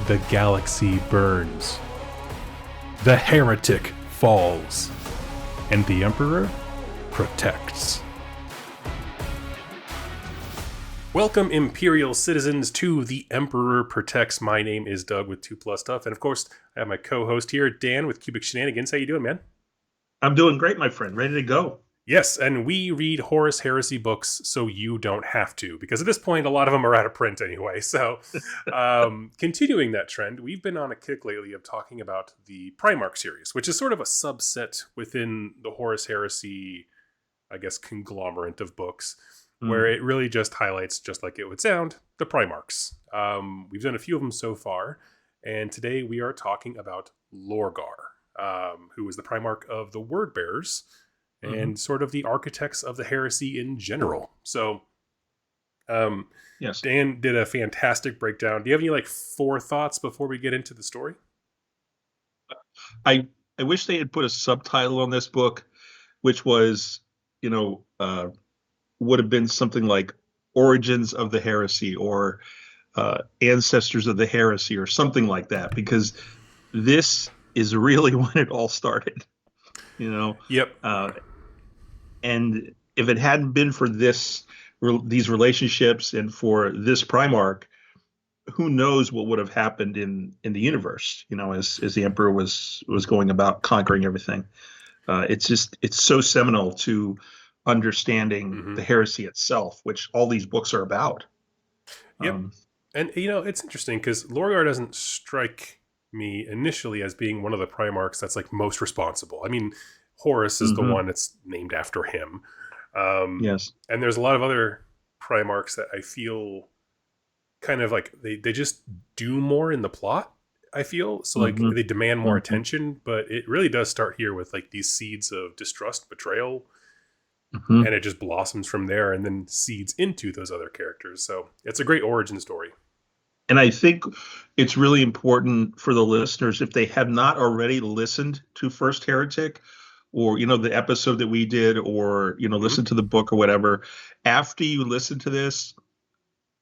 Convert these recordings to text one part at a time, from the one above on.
The galaxy burns. The heretic falls. And the Emperor protects. Welcome, Imperial citizens, to The Emperor Protects. My name is Doug with 2+ Stuff. And of course, I have my co-host here, Dan with Cubic Shenanigans. How you doing, man? I'm doing great, my friend. Ready to go. Yes, and we read Horus Heresy books so you don't have to, because at this point, a lot of them are out of print anyway. So, continuing that trend, we've been on a kick lately of talking about the Primarch series, which is sort of a subset within the Horus Heresy, I guess, conglomerate of books, where it really just highlights, just like it would sound, the Primarchs. We've done a few of them so far, and today we are talking about Lorgar, who is the Primarch of the Wordbearers, and sort of the architects of the heresy in general. So, yes, Dan did a fantastic breakdown. Do you have any forethoughts before we get into the story? I wish they had put a subtitle on this book, which was, would have been something like Origins of the Heresy or Ancestors of the Heresy or something like that, because this is really when it all started. Yep. And if it hadn't been for these relationships and for this Primarch, who knows what would have happened in the universe, as the Emperor was going about conquering everything. It's so seminal to understanding the heresy itself, which all these books are about. Yep. And, it's interesting because Lorgar doesn't strike me initially as being one of the Primarchs that's most responsible. I mean, Horus is the one that's named after him. Yes. And there's a lot of other Primarchs that I feel kind of they just do more in the plot, I feel. So they demand more attention, but it really does start here with these seeds of distrust, betrayal, and it just blossoms from there and then seeds into those other characters. So it's a great origin story. And I think it's really important for the listeners, if they have not already listened to First Heretic, or, the episode that we did, or, listen to the book or whatever, after you listen to this,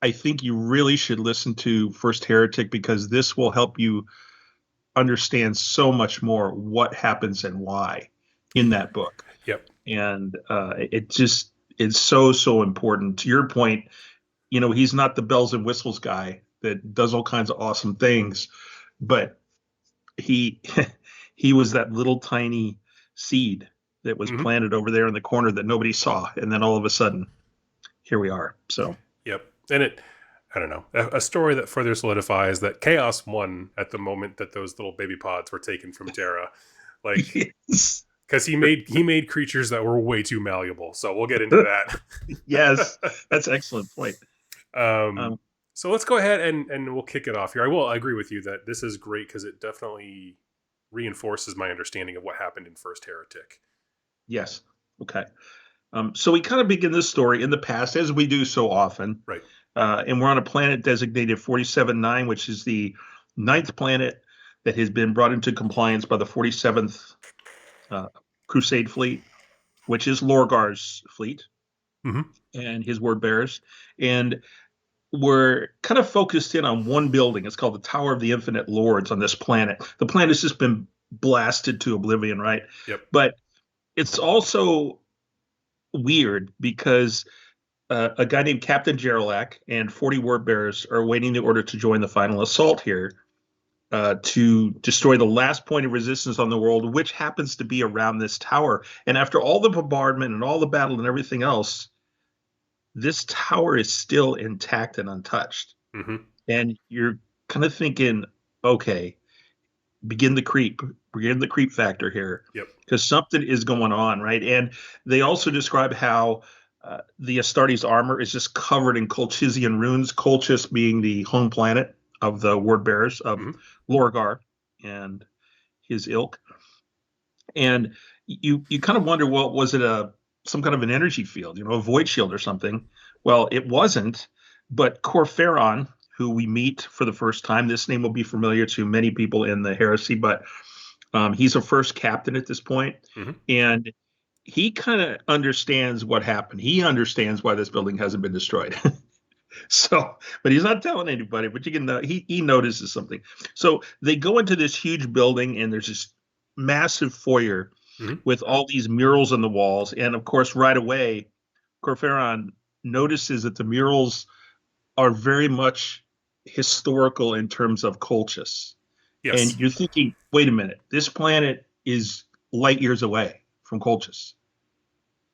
I think you really should listen to First Heretic, because this will help you understand so much more what happens and why in that book. Yep. And it's so important. To your point, he's not the bells and whistles guy that does all kinds of awesome things, but he was that little tiny seed that was planted over there in the corner that nobody saw, and then all of a sudden here we are. So yep. And I don't know, a story that further solidifies that Chaos won at the moment that those little baby pods were taken from Terra, yes. Because he made creatures that were way too malleable. So we'll get into that. Yes, that's an excellent point. So let's go ahead and we'll kick it off here. I agree with you that this is great because it definitely reinforces my understanding of what happened in First Heretic. Yes. Okay. So we kind of begin this story in the past, as we do so often. Right. And we're on a planet designated 47-9, which is the 9th planet that has been brought into compliance by the 47th Crusade fleet, which is Lorgar's fleet and his word bearers. And we're kind of focused in on one building. It's called the Tower of the Infinite Lords on this planet. The planet's just been blasted to oblivion, right? Yep. But it's also weird because a guy named Captain Gerlach and 40 word bearers are awaiting the order to join the final assault here to destroy the last point of resistance on the world, which happens to be around this tower. And after all the bombardment and all the battle and everything else, this tower is still intact and untouched. And you're kind of thinking, okay, begin the creep factor here. Yep. Because something is going on, right? And they also describe how the Astartes armor is just covered in Colchisian runes, Colchis being the home planet of the word bearers of Lorgar and his ilk. And you kind of wonder, well, was it some kind of an energy field, a void shield or something? Well, it wasn't, but Corferon, who we meet for the first time, this name will be familiar to many people in the heresy, but he's a first captain at this point, and he kind of understands what happened. He understands why this building hasn't been destroyed. So, but he's not telling anybody, but you can know he notices something. So they go into this huge building, and there's this massive foyer Hmm. with all these murals on the walls. And of course, right away, Corferon notices that the murals are very much historical in terms of Colchis. Yes. And you're thinking, wait a minute, this planet is light years away from Colchis.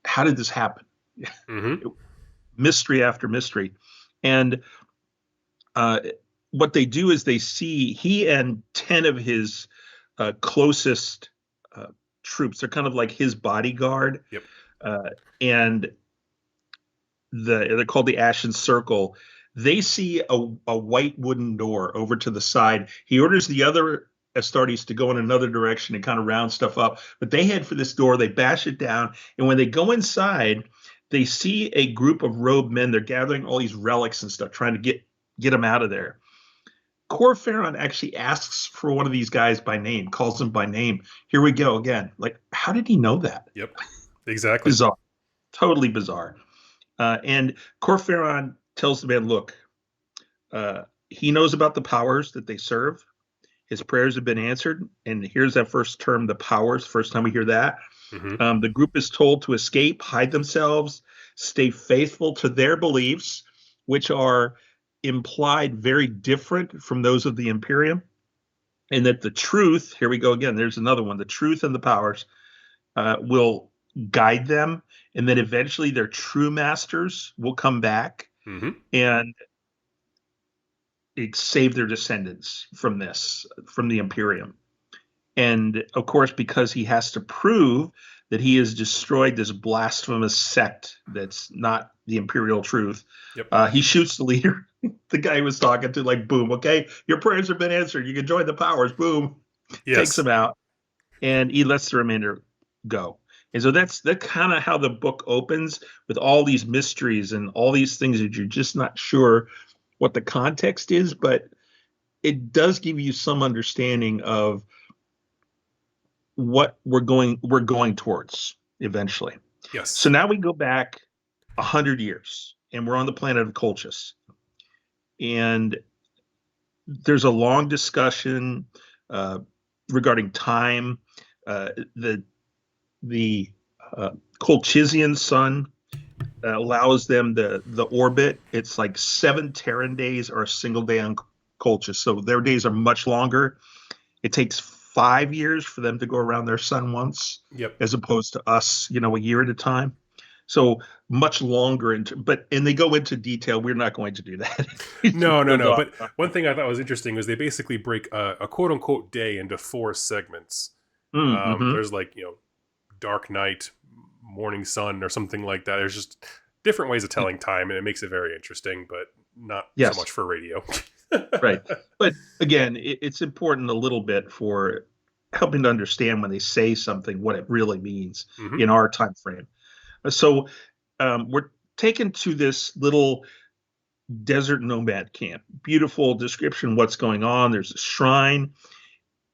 How did this happen? Hmm. Mystery after mystery. And uh, what they do is they see he and 10 of his closest uh, troops, they're kind of like his bodyguard. Yep. Uh, and they're called the Ashen Circle. They see a white wooden door over to the side. He orders the other Astartes to go in another direction and kind of round stuff up. But they head for this door, they bash it down, and when they go inside, they see a group of robed men. They're gathering all these relics and stuff, trying to get them out of there. Corferon actually asks for one of these guys by name, calls him by name. Here we go again. Like, how did he know that? Yep. Exactly. Bizarre. Totally bizarre. And Corferon tells the man, look, he knows about the powers that they serve. His prayers have been answered. And here's that first term, the powers, first time we hear that. Hmm. The group is told to escape, hide themselves, stay faithful to their beliefs, which are implied very different from those of the Imperium. And that the truth, here we go again, there's another one, the truth and the powers will guide them, and then eventually their true masters will come back Hmm. and save their descendants from this, from the Imperium. And of course, because he has to prove that he has destroyed this blasphemous sect that's not the Imperial truth, Yep. he shoots the leader, the guy he was talking to, like, boom, okay, your prayers have been answered. You can join the powers, boom, takes Yes. him out, and he lets the remainder go. And so that's kind of how the book opens, with all these mysteries and all these things that you're just not sure what the context is, but it does give you some understanding of what we're going towards eventually. So Yes. now we go back 100 years, and we're on the planet of Colchis, and there's a long discussion uh, regarding time. The Colchisian sun allows them the orbit. It's like 7 Terran days or a single day on Colchis, so their days are much longer. It takes 5 years for them to go around their sun once, Yep. as opposed to us, a year at a time. So much longer. And they go into detail. We're not going to do that. No, no, Goes no. on. But one thing I thought was interesting was they basically break a quote unquote day into 4 segments. Mm-hmm. There's like, dark night, morning sun, or something like that. There's just different ways of telling time, and it makes it very interesting, but not so Yes, much for radio. right. But again, it's important a little bit for helping to understand when they say something, what it really means Hmm. in our time frame. So we're taken to this little desert nomad camp. Beautiful description of what's going on. There's a shrine,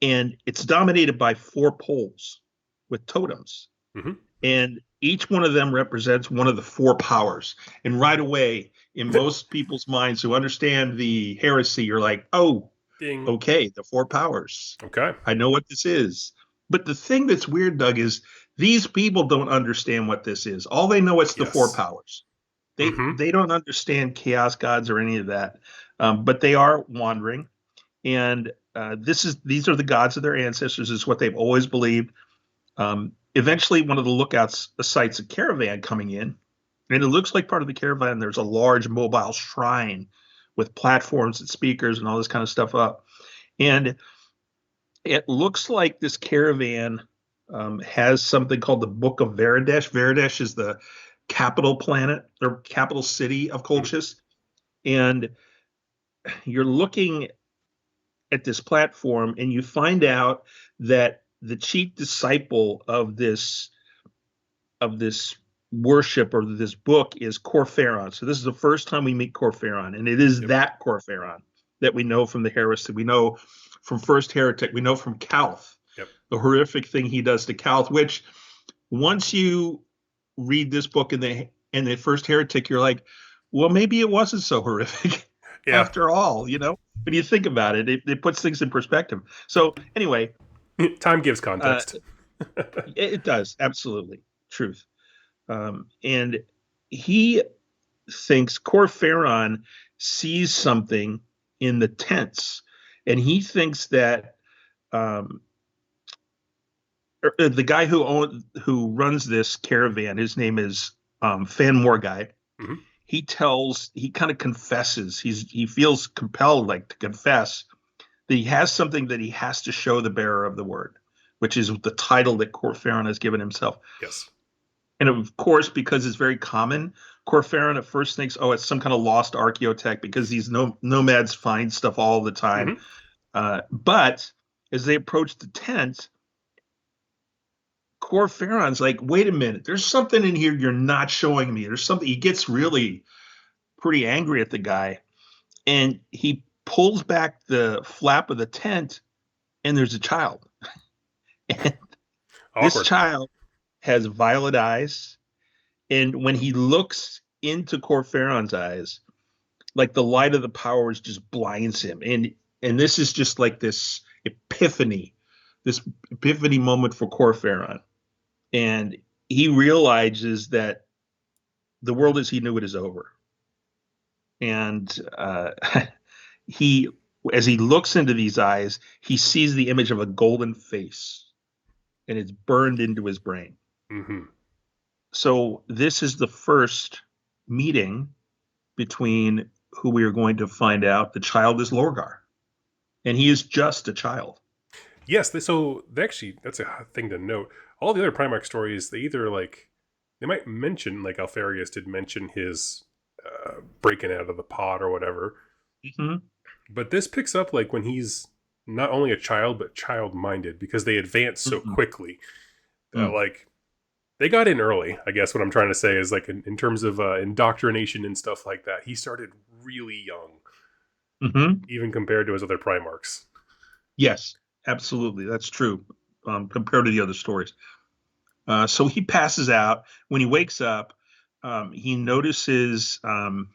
and it's dominated by 4 poles with totems. Hmm. And each one of them represents one of the 4 powers. And right away, in most people's minds who understand the heresy, you're like, oh, Ding. okay, the 4 powers. Okay. I know what this is. But the thing that's weird, Doug, is these people don't understand what this is. All they know is the 4 powers. They Hmm. they don't understand chaos gods or any of that. But they are wandering, and these are the gods of their ancestors. Is what they've always believed. Eventually, one of the lookouts sights a caravan coming in, and it looks like part of the caravan. There's a large mobile shrine with platforms and speakers and all this kind of stuff up, and it looks like this caravan has something called the Book of Veridesh. Veridesh is the capital planet or capital city of Hmm. Colchis, and you're looking at this platform, and you find out that the chief disciple of this worship or this book is Corferon. So this is the first time we meet Corferon, and it is Yep. that Corferon that we know from the Heresy. We know from First Heretic. We know from Calth, Yep. the horrific thing he does to Calth. Which, once you read this book in the First Heretic, you're like, well, maybe it wasn't so horrific Yeah. after all, you know? When you think about it, it puts things in perspective. So anyway, Time gives uh, context. it does, absolutely. Truth. And he thinks Corferon sees something in the tents, and he thinks that um, the guy who runs this caravan, his name is Fan Morgai. Mhm. He kind of confesses. He feels compelled, like, to confess that he has something that he has to show the bearer of the word, which is the title that Corferon has given himself. Yes. And of course, because it's very common, Corferon at first thinks, oh, it's some kind of lost archaeotech because these nomads find stuff all the time. Hmm. But as they approach the tent, Corferon's like, wait a minute, there's something in here you're not showing me. There's something. He gets really pretty angry at the guy, and he pulls back the flap of the tent, and there's a child. And this Awkward. child has violet eyes, and when he looks into Corferon's eyes, like the light of the powers just blinds him. And this is just like this epiphany moment for Corferon. And he realizes that the world as he knew it is over. And he, as he looks into these eyes, he sees the image of a golden face, and it's burned into his brain. Hmm. So this is the first meeting between who we are going to find out the child is Lorgar, and he is just a child. Yes. So they actually, that's a thing to note. All the other Primarch stories, they either like they might mention, like Alfarius did mention his breaking out of the pod or whatever. Mm-hmm. But this picks up like when he's not only a child but child-minded because they advance so Mm-hmm. quickly. Mm. Like they got in early. I guess what I'm trying to say is like in terms of indoctrination and stuff like that. He started really young, Mm-hmm. even compared to his other Primarchs. Yes, absolutely, that's true. Compared to the other stories, so he passes out. When he wakes up, he notices. Oh,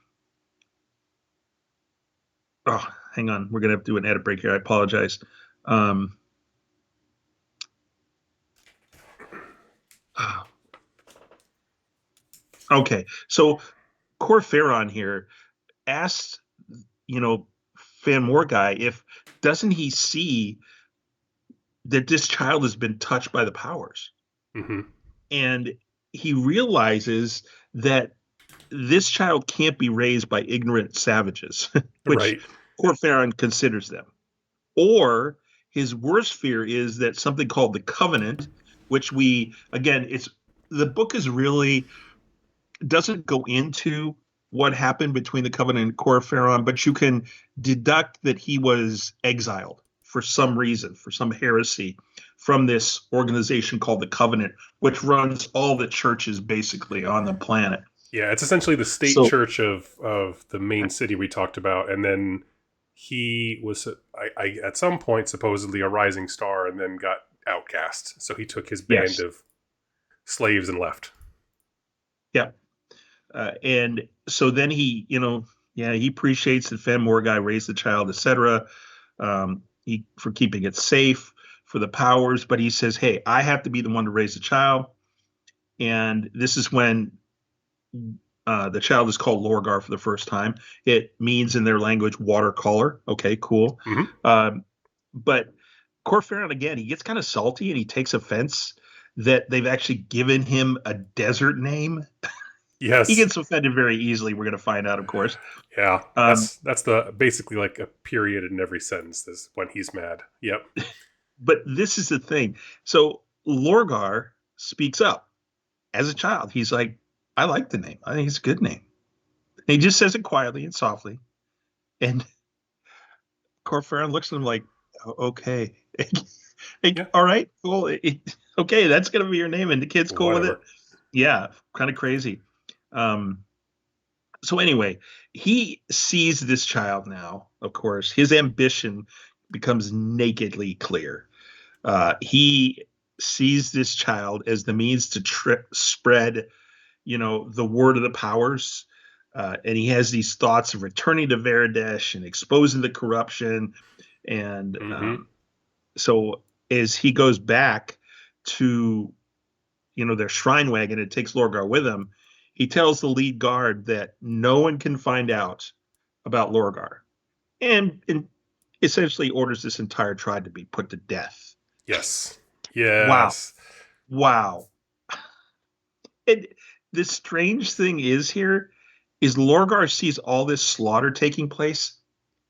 hang on, we're gonna have to do an edit break here. I apologize. Um, okay, so Corferon here asks, you know, Fan Morgai if doesn't he see that this child has been touched by the powers, Hmm. and he realizes that this child can't be raised by ignorant savages, which Right. Corferon considers them. Or his worst fear is that something called the Covenant, which we, again, it's the book is really doesn't go into what happened between the Covenant and Corferon, but you can deduct that he was exiled for some reason, for some heresy, from this organization called the Covenant, which runs all the churches basically on the planet. Yeah, it's essentially the state So, church of the main city we talked about, and then he was at some point supposedly a rising star, and then got outcast. So he took his band yes, of slaves and left. yeah. And so then he, yeah, he appreciates that Fan Morgai raised the child, etc. He for keeping it safe for the powers, but he says, "Hey, I have to be the one to raise the child." And this is when the child is called Lorgar for the first time. It means in their language watercolor. Okay, cool. Hmm. Um, but Corferon again, he gets kind of salty and he takes offense that they've actually given him a desert name. He Yes. gets offended very easily. We're going to find out, of course. Yeah. Um, That's the basically like a period in every sentence is when he's mad. Yep. but this is the thing. So Lorgar speaks up as a child. He's like, I like the name. I think it's a good name. And he just says it quietly and softly. And Corferon looks at him like, okay. Yeah. All right, cool. Okay, that's going to be your name. And the kid's cool with it. Whatever. Yeah, kind of crazy. Um, so anyway, he sees this child now, of course. His ambition becomes nakedly clear. He sees this child as the means to spread, the word of the powers. and he has these thoughts of returning to Veridesh and exposing the corruption. And so as he goes back to, their shrine wagon and takes Lorgar with him, he tells the lead guard that no one can find out about Lorgar, and essentially orders this entire tribe to be put to death. Yes. Wow. Yes. Wow. And the strange thing is Lorgar sees all this slaughter taking place.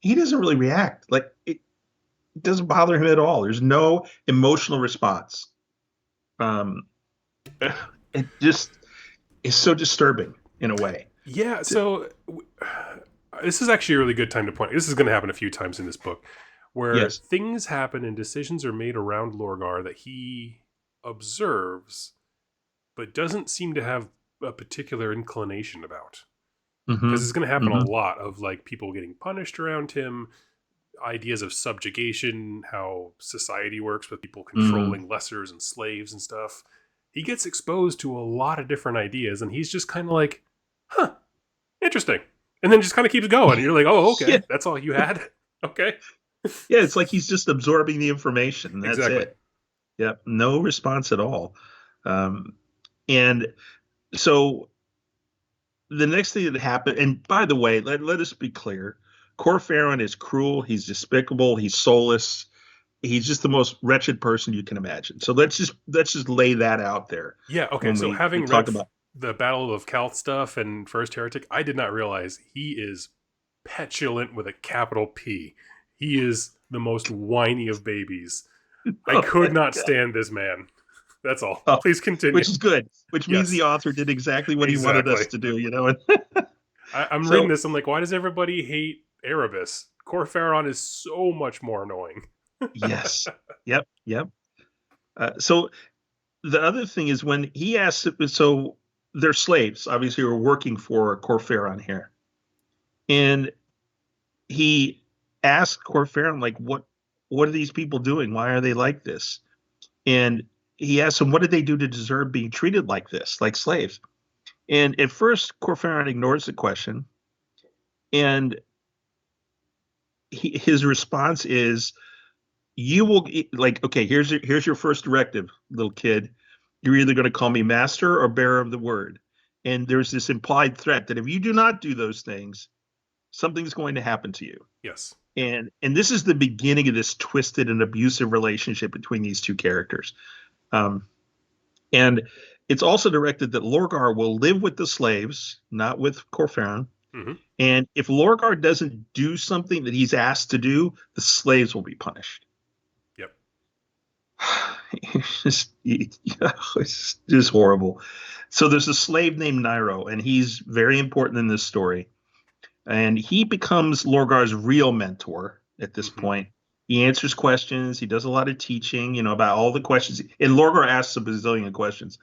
He doesn't really react. Like, it doesn't bother him at all. There's no emotional response. It just is so disturbing in a way. Yeah, so this is actually a really good time to point. This is going to happen a few times in this book, where things happen and decisions are made around Lorgar that he observes, but doesn't seem to have a particular inclination about. Because it's going to happen a lot of like people getting punished around him, ideas of subjugation, how society works with people controlling lessers and slaves and stuff. He gets exposed to a lot of different ideas, and he's just kind of like, huh, interesting. And then just kind of keeps going. And you're like, oh, okay, that's all you had? Okay. Yeah, it's like he's just absorbing the information. That's it. Yep, no response at all. And so the next thing that happened, and by the way, let us be clear, Corferon is cruel, he's despicable, he's soulless. He's just the most wretched person you can imagine. So let's just lay that out there. Yeah, okay. So having read the Battle of Calth stuff and First Heretic, I did not realize he is petulant with a capital P. He is the most whiny of babies. I could not stand this man. That's all. Please continue. Which is good. Which means the author did exactly what he wanted us to do, I'm reading this, I'm like, why does everybody hate Erebus? Corferon is so much more annoying. Yes. Yep. So the other thing is when he asks, so they're slaves, obviously, who are working for Corferon here. And he asked Corferon, like, what are these people doing? Why are they like this? And he asked them, what did they do to deserve being treated like this, like slaves? And at first, Corferon ignores the question. And his response is, you will, like, okay, here's your first directive, little kid. You're either going to call me master or bearer of the word. And there's this implied threat that if you do not do those things, something's going to happen to you. Yes. And this is the beginning of this twisted and abusive relationship between these two characters. And it's also directed that Lorgar will live with the slaves, not with Corferon. And if Lorgar doesn't do something that he's asked to do, the slaves will be punished. Yep. It's just horrible. So there's a slave named Nairo, and he's very important in this story. And he becomes Lorgar's real mentor at this point. He answers questions. He does a lot of teaching, about all the questions. And Lorgar asks a bazillion questions.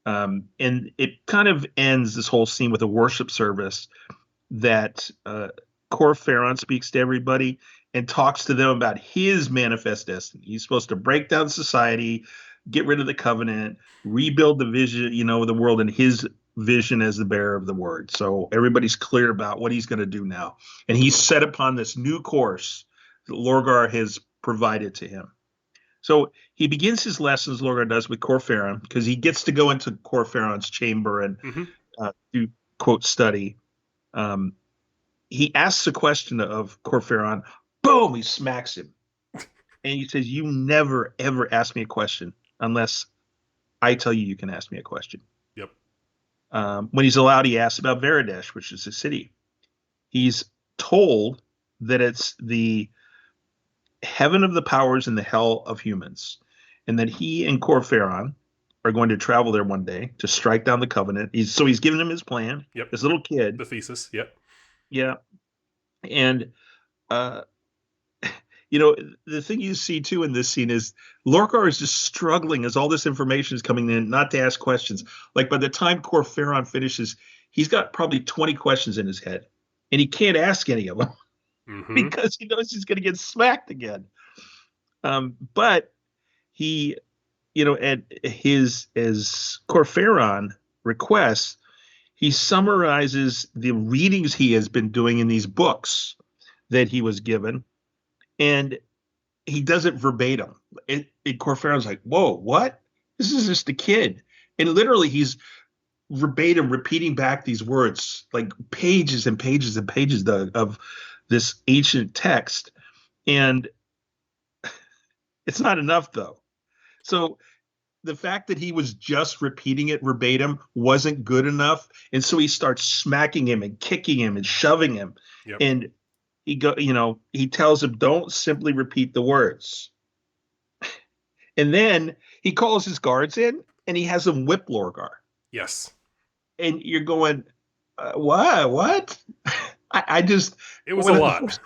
And it kind of ends this whole scene with a worship service that Corferon speaks to everybody and talks to them about his manifest destiny. He's supposed to break down society, get rid of the covenant, rebuild the vision, of the world in his vision as the bearer of the word. So everybody's clear about what he's going to do now. And he's set upon this new course that Lorgar has provided to him. So he begins his lessons, Lorgar does, with Corferon, because he gets to go into Corferon's chamber and do, quote, study. He asks a question of Corferon. Boom! He smacks him. And he says, you never, ever ask me a question unless I tell you can ask me a question. Yep. When he's allowed, he asks about Veridesh, which is a city. He's told that it's the heaven of the powers and the hell of humans, and that he and Corferon are going to travel there one day to strike down the covenant. He's giving him his plan. Yep. This little kid. The thesis. Yep. Yeah. And, the thing you see too in this scene is Lorgar is just struggling as all this information is coming in, not to ask questions. Like by the time Corferon finishes, he's got probably 20 questions in his head, and he can't ask any of them because he knows he's going to get smacked again. But he, as Corferon requests, he summarizes the readings he has been doing in these books that he was given, and he does it verbatim. And Corferon's like, whoa, what? This is just a kid. And literally he's verbatim repeating back these words, like pages and pages and pages of this ancient text. And it's not enough, though. So the fact that he was just repeating it verbatim wasn't good enough. And so he starts smacking him and kicking him and shoving him. Yep. And he tells him, don't simply repeat the words. And then he calls his guards in and he has them whip Lorgar. Yes. And you're going, what? I just, it was a lot.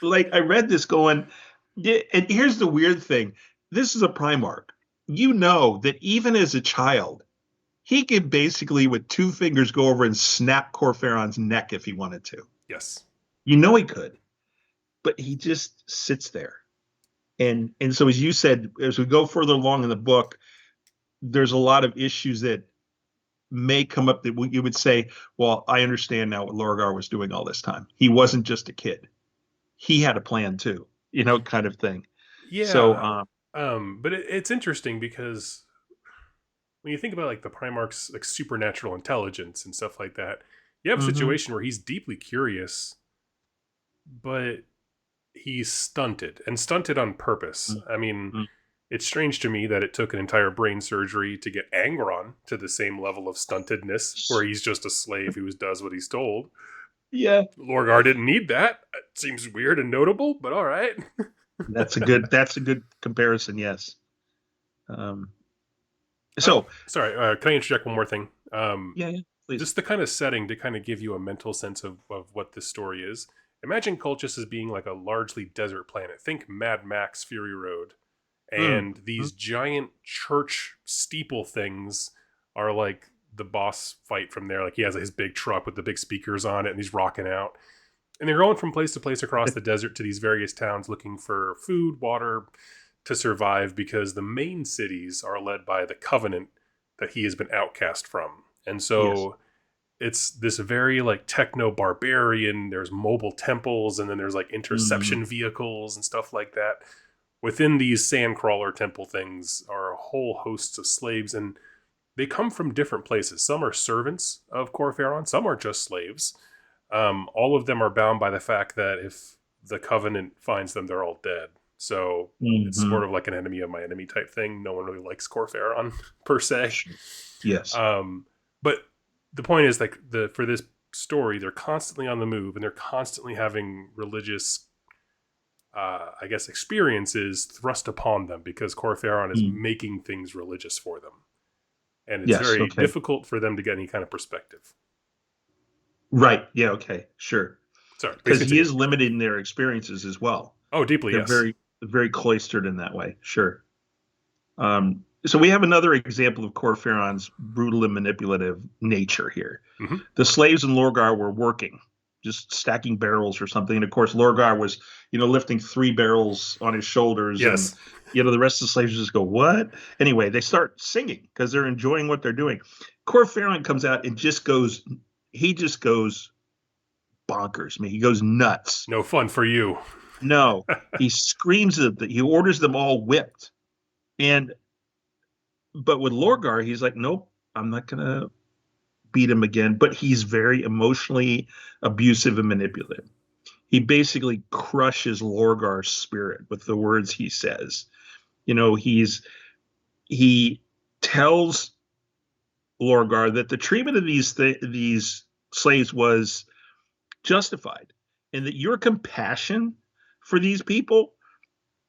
Like, I read this going, yeah, and here's the weird thing. This is a Primarch. You know that even as a child, he could basically, with two fingers, go over and snap Corferon's neck if he wanted to. Yes. You know he could. But he just sits there. And so, as you said, as we go further along in the book, there's a lot of issues that may come up that you would say, well, I understand now what Lorgar was doing all this time. He wasn't just a kid. He had a plan too, kind of thing. Yeah. So, but it's interesting because when you think about like the Primarch's like supernatural intelligence and stuff like that, you have a situation where he's deeply curious, but he's stunted on purpose. I mean, it's strange to me that it took an entire brain surgery to get Angron to the same level of stuntedness, where he's just a slave who does what he's told. Yeah. Lorgar didn't need that. It seems weird and notable, but all right. That's a good comparison. Yes. Sorry, can I interject one more thing? Yeah, please. Just the kind of setting to kind of give you a mental sense of what this story is. Imagine Colchis as being like a largely desert planet. Think Mad Max Fury Road. And these giant church steeple things are like the boss fight from there. Like he has his big truck with the big speakers on it and he's rocking out. And they're going from place to place across the desert to these various towns looking for food, water to survive, because the main cities are led by the Covenant that he has been outcast from. And so it's this very like techno barbarian. There's mobile temples, and then there's like interception vehicles and stuff like that. Within these sandcrawler temple things are whole hosts of slaves, and they come from different places. Some are servants of Corferon, some are just slaves. All of them are bound by the fact that if the Covenant finds them, they're all dead. So it's sort of like an enemy of my enemy type thing. No one really likes Corferon per se. Yes. But the point is, like, for this story, they're constantly on the move, and they're constantly having religious experiences thrust upon them because Corferon is making things religious for them. And it's very difficult for them to get any kind of perspective. Right. Yeah. Okay. Sure. Sorry. Because he is limiting their experiences as well. Oh, deeply, They're yes. very cloistered in that way. Sure. So we have another example of Corferon's brutal and manipulative nature here. The slaves in Lorgar were working, just stacking barrels or something. And of course, Lorgar was, lifting 3 barrels on his shoulders. Yes. And, the rest of the slaves just go, what? Anyway, they start singing because they're enjoying what they're doing. Corferon comes out and just goes bonkers. I mean, he goes nuts. No fun for you. No, he screams at them. He orders them all whipped. But with Lorgar, he's like, nope, I'm not going to beat him again. But he's very emotionally abusive and manipulative. He basically crushes Lorgar's spirit with the words he says. He tells Lorgar that the treatment of these slaves was justified, and that your compassion for these people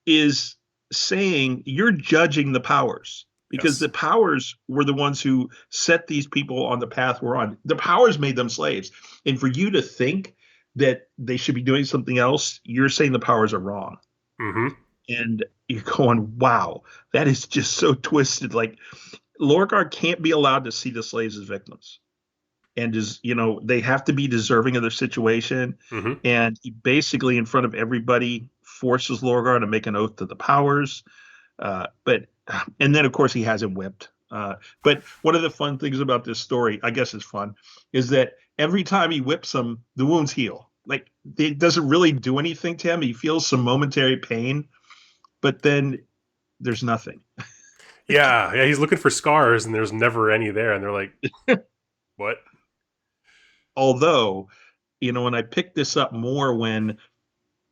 is saying you're judging the powers, because the powers were the ones who set these people on the path we're on. The powers made them slaves. And for you to think that they should be doing something else, you're saying the powers are wrong. And you're going, wow, that is just so twisted. Like, Lorgar can't be allowed to see the slaves as victims. And they have to be deserving of their situation. And he basically, in front of everybody, forces Lorgar to make an oath to the powers. And then, of course, he has him whipped. But one of the fun things about this story, I guess it's fun, is that every time he whips him, the wounds heal. Like, it doesn't really do anything to him. He feels some momentary pain, but then there's nothing. Yeah, he's looking for scars, and there's never any there, and they're like, "What?" Although, when I picked this up more when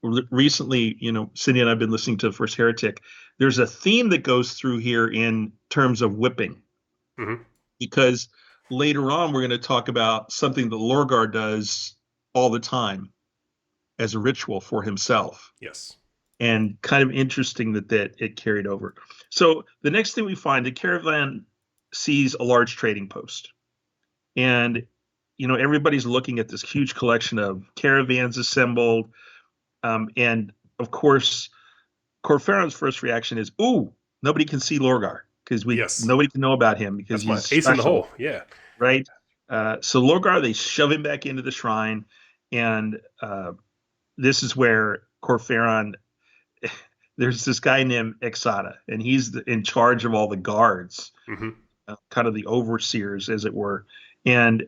recently, Cindy and I've been listening to First Heretic, there's a theme that goes through here in terms of whipping. Mm-hmm. Because later on, we're going to talk about something that Lorgar does all the time as a ritual for himself. Yes. And kind of interesting that it carried over. So the next thing we find, the caravan sees a large trading post. And, everybody's looking at this huge collection of caravans assembled. And, of course, Corferon's first reaction is, ooh, nobody can see Lorgar because nobody can know about him because that's he's my ace in the special, hole. Yeah. right? So Lorgar, they shove him back into the shrine. And this is where Corferon... There's this guy named Exada, and he's in charge of all the guards, kind of the overseers, as it were. And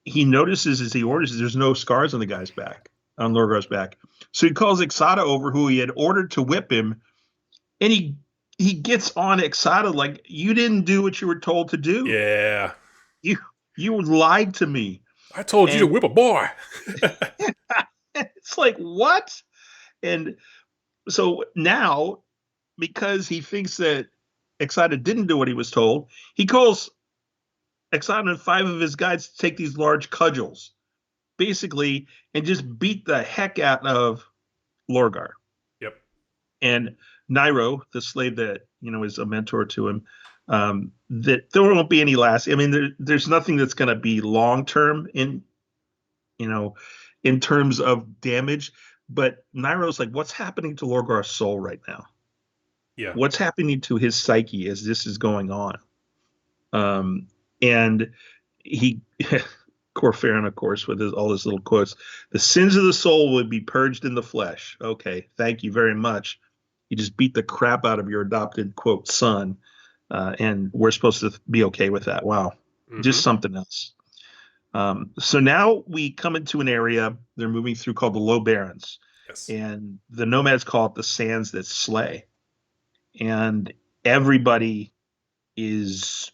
he notices as he orders, there's no scars on the guy's back, on Lorgar's back. So he calls Exada over, who he had ordered to whip him, and he gets on Exada like, you didn't do what you were told to do. Yeah. You lied to me. I told you to whip a boy. It's like, what? And so now, because he thinks that Exada didn't do what he was told, he calls Exada and 5 of his guys to take these large cudgels, basically, and just beat the heck out of Lorgar. Yep. And Nairo, the slave that is a mentor to him, that there won't be any last. I mean, there's nothing that's going to be long term in terms of damage. But Nairo's like, what's happening to Lorgar's soul right now? Yeah. What's happening to his psyche as this is going on? And Corferon, of course, with all his little quotes, the sins of the soul would be purged in the flesh. Okay, thank you very much. You just beat the crap out of your adopted, quote, son. And we're supposed to be okay with that. Wow. Just something else. So now we come into an area they're moving through called the Low Barrens. Yes. And the nomads call it the sands that slay. And everybody is,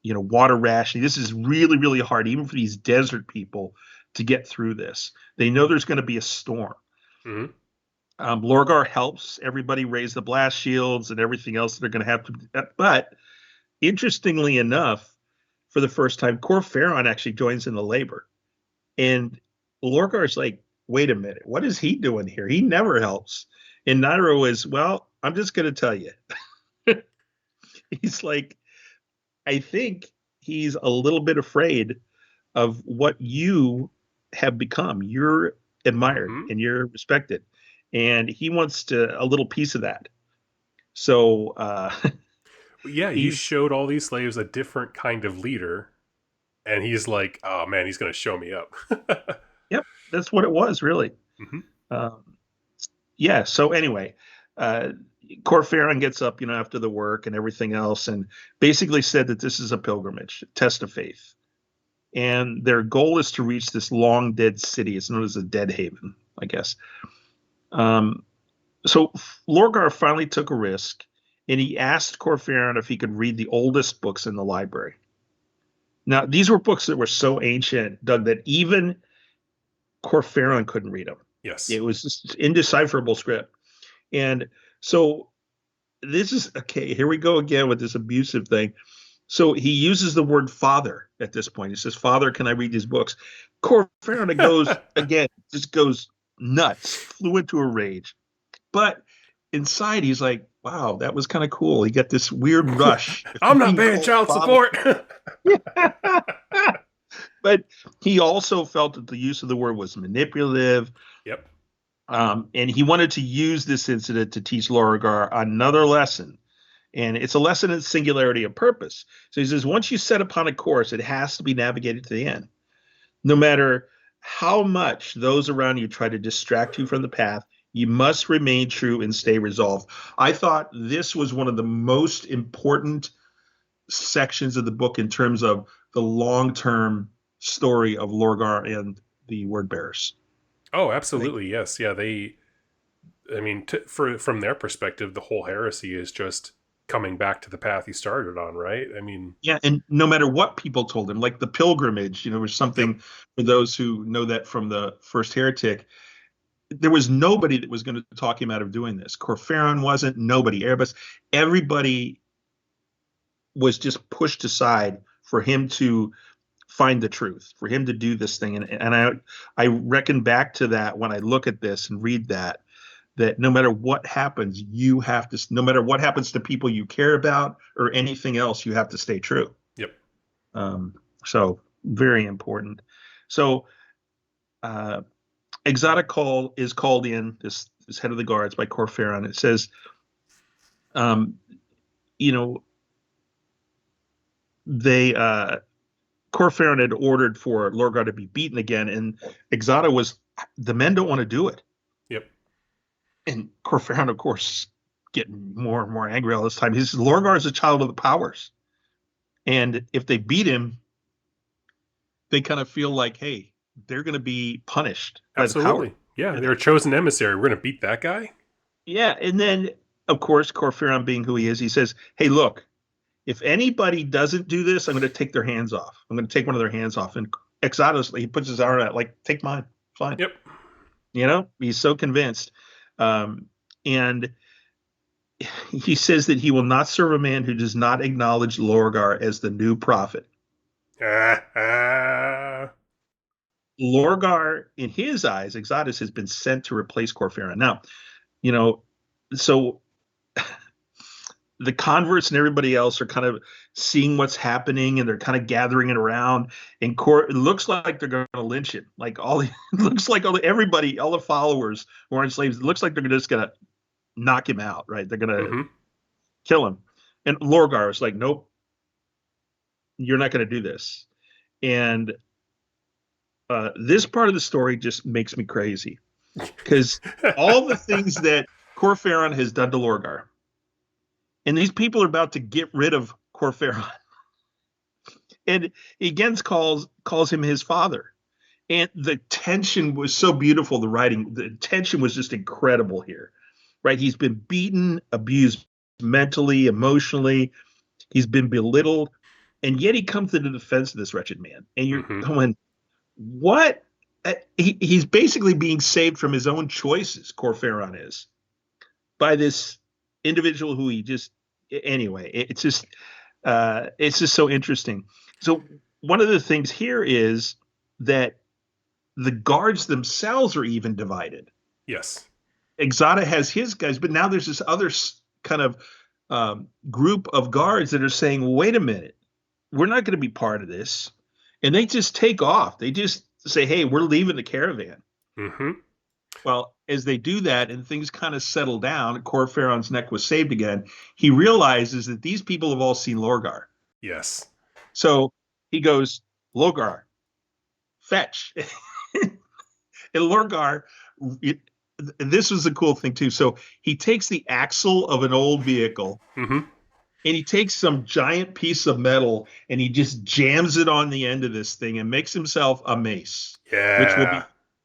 water rationing. This is really, really hard, even for these desert people, to get through this. They know there's going to be a storm. Lorgar helps everybody raise the blast shields and everything else that they're going to have to. But interestingly enough, for the first time, Corferon actually joins in the labor. And Lorgar's like, wait a minute, what is he doing here? He never helps. And Nairo is, well, I'm just going to tell you. He's like, I think he's a little bit afraid of what you have become. You're admired and you're respected. And he wants a little piece of that. So, yeah, you showed all these slaves a different kind of leader, and he's like, oh man, he's going to show me up. Yep, that's what it was, really. Yeah, so anyway, Corferon gets up, after the work and everything else, and basically said that this is a pilgrimage, a test of faith. And their goal is to reach this long dead city. It's known as a dead haven, I guess. So Lorgar finally took a risk, and he asked Corferon if he could read the oldest books in the library. Now, these were books that were so ancient, Doug, that even Corferon couldn't read them. Yes. It was just indecipherable script. And so this is, okay, here we go again with this abusive thing. So he uses the word father at this point. He says, Father, can I read these books? Corferon goes, again, just goes nuts, flew into a rage. But inside, he's like, wow, that was kind of cool. He got this weird rush. I'm not paying child support. But he also felt that the use of the word was manipulative. Yep. And he wanted to use this incident to teach Lorgar another lesson. And it's a lesson in singularity of purpose. So he says, once you set upon a course, it has to be navigated to the end. No matter how much those around you try to distract you from the path, you must remain true and stay resolved. I thought this was one of the most important sections of the book in terms of the long-term story of Lorgar and the Word Bearers. Oh, I think, absolutely. Yes. Yeah. I mean, from their perspective, the whole heresy is just coming back to the path he started on, right? I mean, yeah, and no matter what people told him, like the pilgrimage, was yep, something for those who know that from the first heretic. There was nobody that was going to talk him out of doing this. Corferon wasn't, nobody, Erebus, everybody was just pushed aside for him to find the truth, for him to do this thing. And I reckon back to that when I look at this and read that no matter what happens, you have to, no matter what happens to people you care about or anything else, you have to stay true. yep. Um, so very important. So uh, Exotic is called in, this head of the guards by Corferon. It says, um, you know, they Corferon had ordered for Lorgar to be beaten again, and Exotic was, the men don't want to do it. Yep. And Corferon, of course, getting more and more angry all this time. He says, Lorgar is a child of the powers. And if they beat him, they kind of feel like, hey, they're going to be punished by the power. Absolutely. Yeah. They're a chosen emissary. We're going to beat that guy. Yeah. And then, of course, Corferon being who he is, he says, hey, look, if anybody doesn't do this, I'm going to take their hands off. I'm going to take one of their hands off. And Exodus, he puts his arm out, like, take mine. Fine. Yep. He's so convinced. And he says that he will not serve a man who does not acknowledge Lorgar as the new prophet. Lorgar, in his eyes, Exodus has been sent to replace Corferon. Now, so the converts and everybody else are kind of seeing what's happening, and they're kind of gathering it around. And it looks like they're going to lynch him. Like it looks like everybody, all the followers who aren't slaves, it looks like they're just going to knock him out, right? They're going to kill him. And Lorgar is like, nope, you're not going to do this. And this part of the story just makes me crazy, because all the things that Corferon has done to Lorgar, and these people are about to get rid of Corferon, and he again calls him his father. And the tension was so beautiful. The writing, the tension was just incredible here, right? He's been beaten, abused mentally, emotionally. He's been belittled, and yet he comes to the defense of this wretched man. And you're going, what? He's basically being saved from his own choices, Corferon is, by this individual who he just, anyway, it's just so interesting. So one of the things here is that the guards themselves are even divided. Yes. Exotic has his guys, but now there's this other kind of group of guards that are saying, well, wait a minute, we're not going to be part of this. And they just take off. They just say, hey, we're leaving the caravan. Well, as they do that and things kind of settle down, Corferon's neck was saved again. He realizes that these people have all seen Lorgar. Yes. So he goes, Lorgar, fetch. And Lorgar, this was the cool thing too. So he takes the axle of an old vehicle, and he takes some giant piece of metal and he just jams it on the end of this thing and makes himself a mace, which will be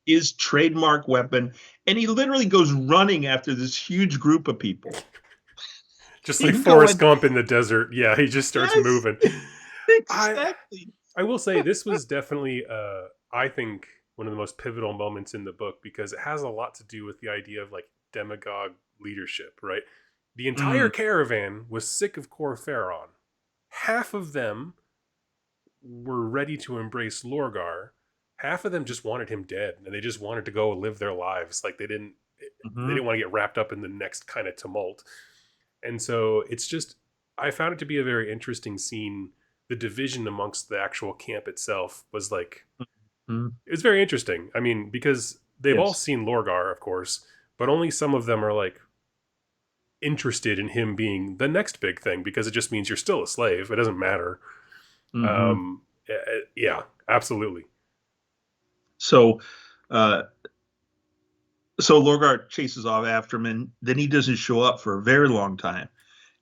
his trademark weapon. And he literally goes running after this huge group of people. Just like Forrest Gump in the desert. Yeah, he just starts moving. Exactly. I will say this was definitely, I think, one of the most pivotal moments in the book, because it has a lot to do with the idea of like demagogue leadership, right? The entire caravan was sick of Corferon. Half of them were ready to embrace Lorgar. Half of them just wanted him dead, and they just wanted to go live their lives. Like they didn't want to get wrapped up in the next kind of tumult. And so it's just, I found it to be a very interesting scene. The division amongst the actual camp itself was like, it's very interesting. I mean, because they've all seen Lorgar, of course, but only some of them are like interested in him being the next big thing, because it just means you're still a slave. It doesn't matter. Yeah, absolutely. So Lorgar chases off after him, and then he doesn't show up for a very long time.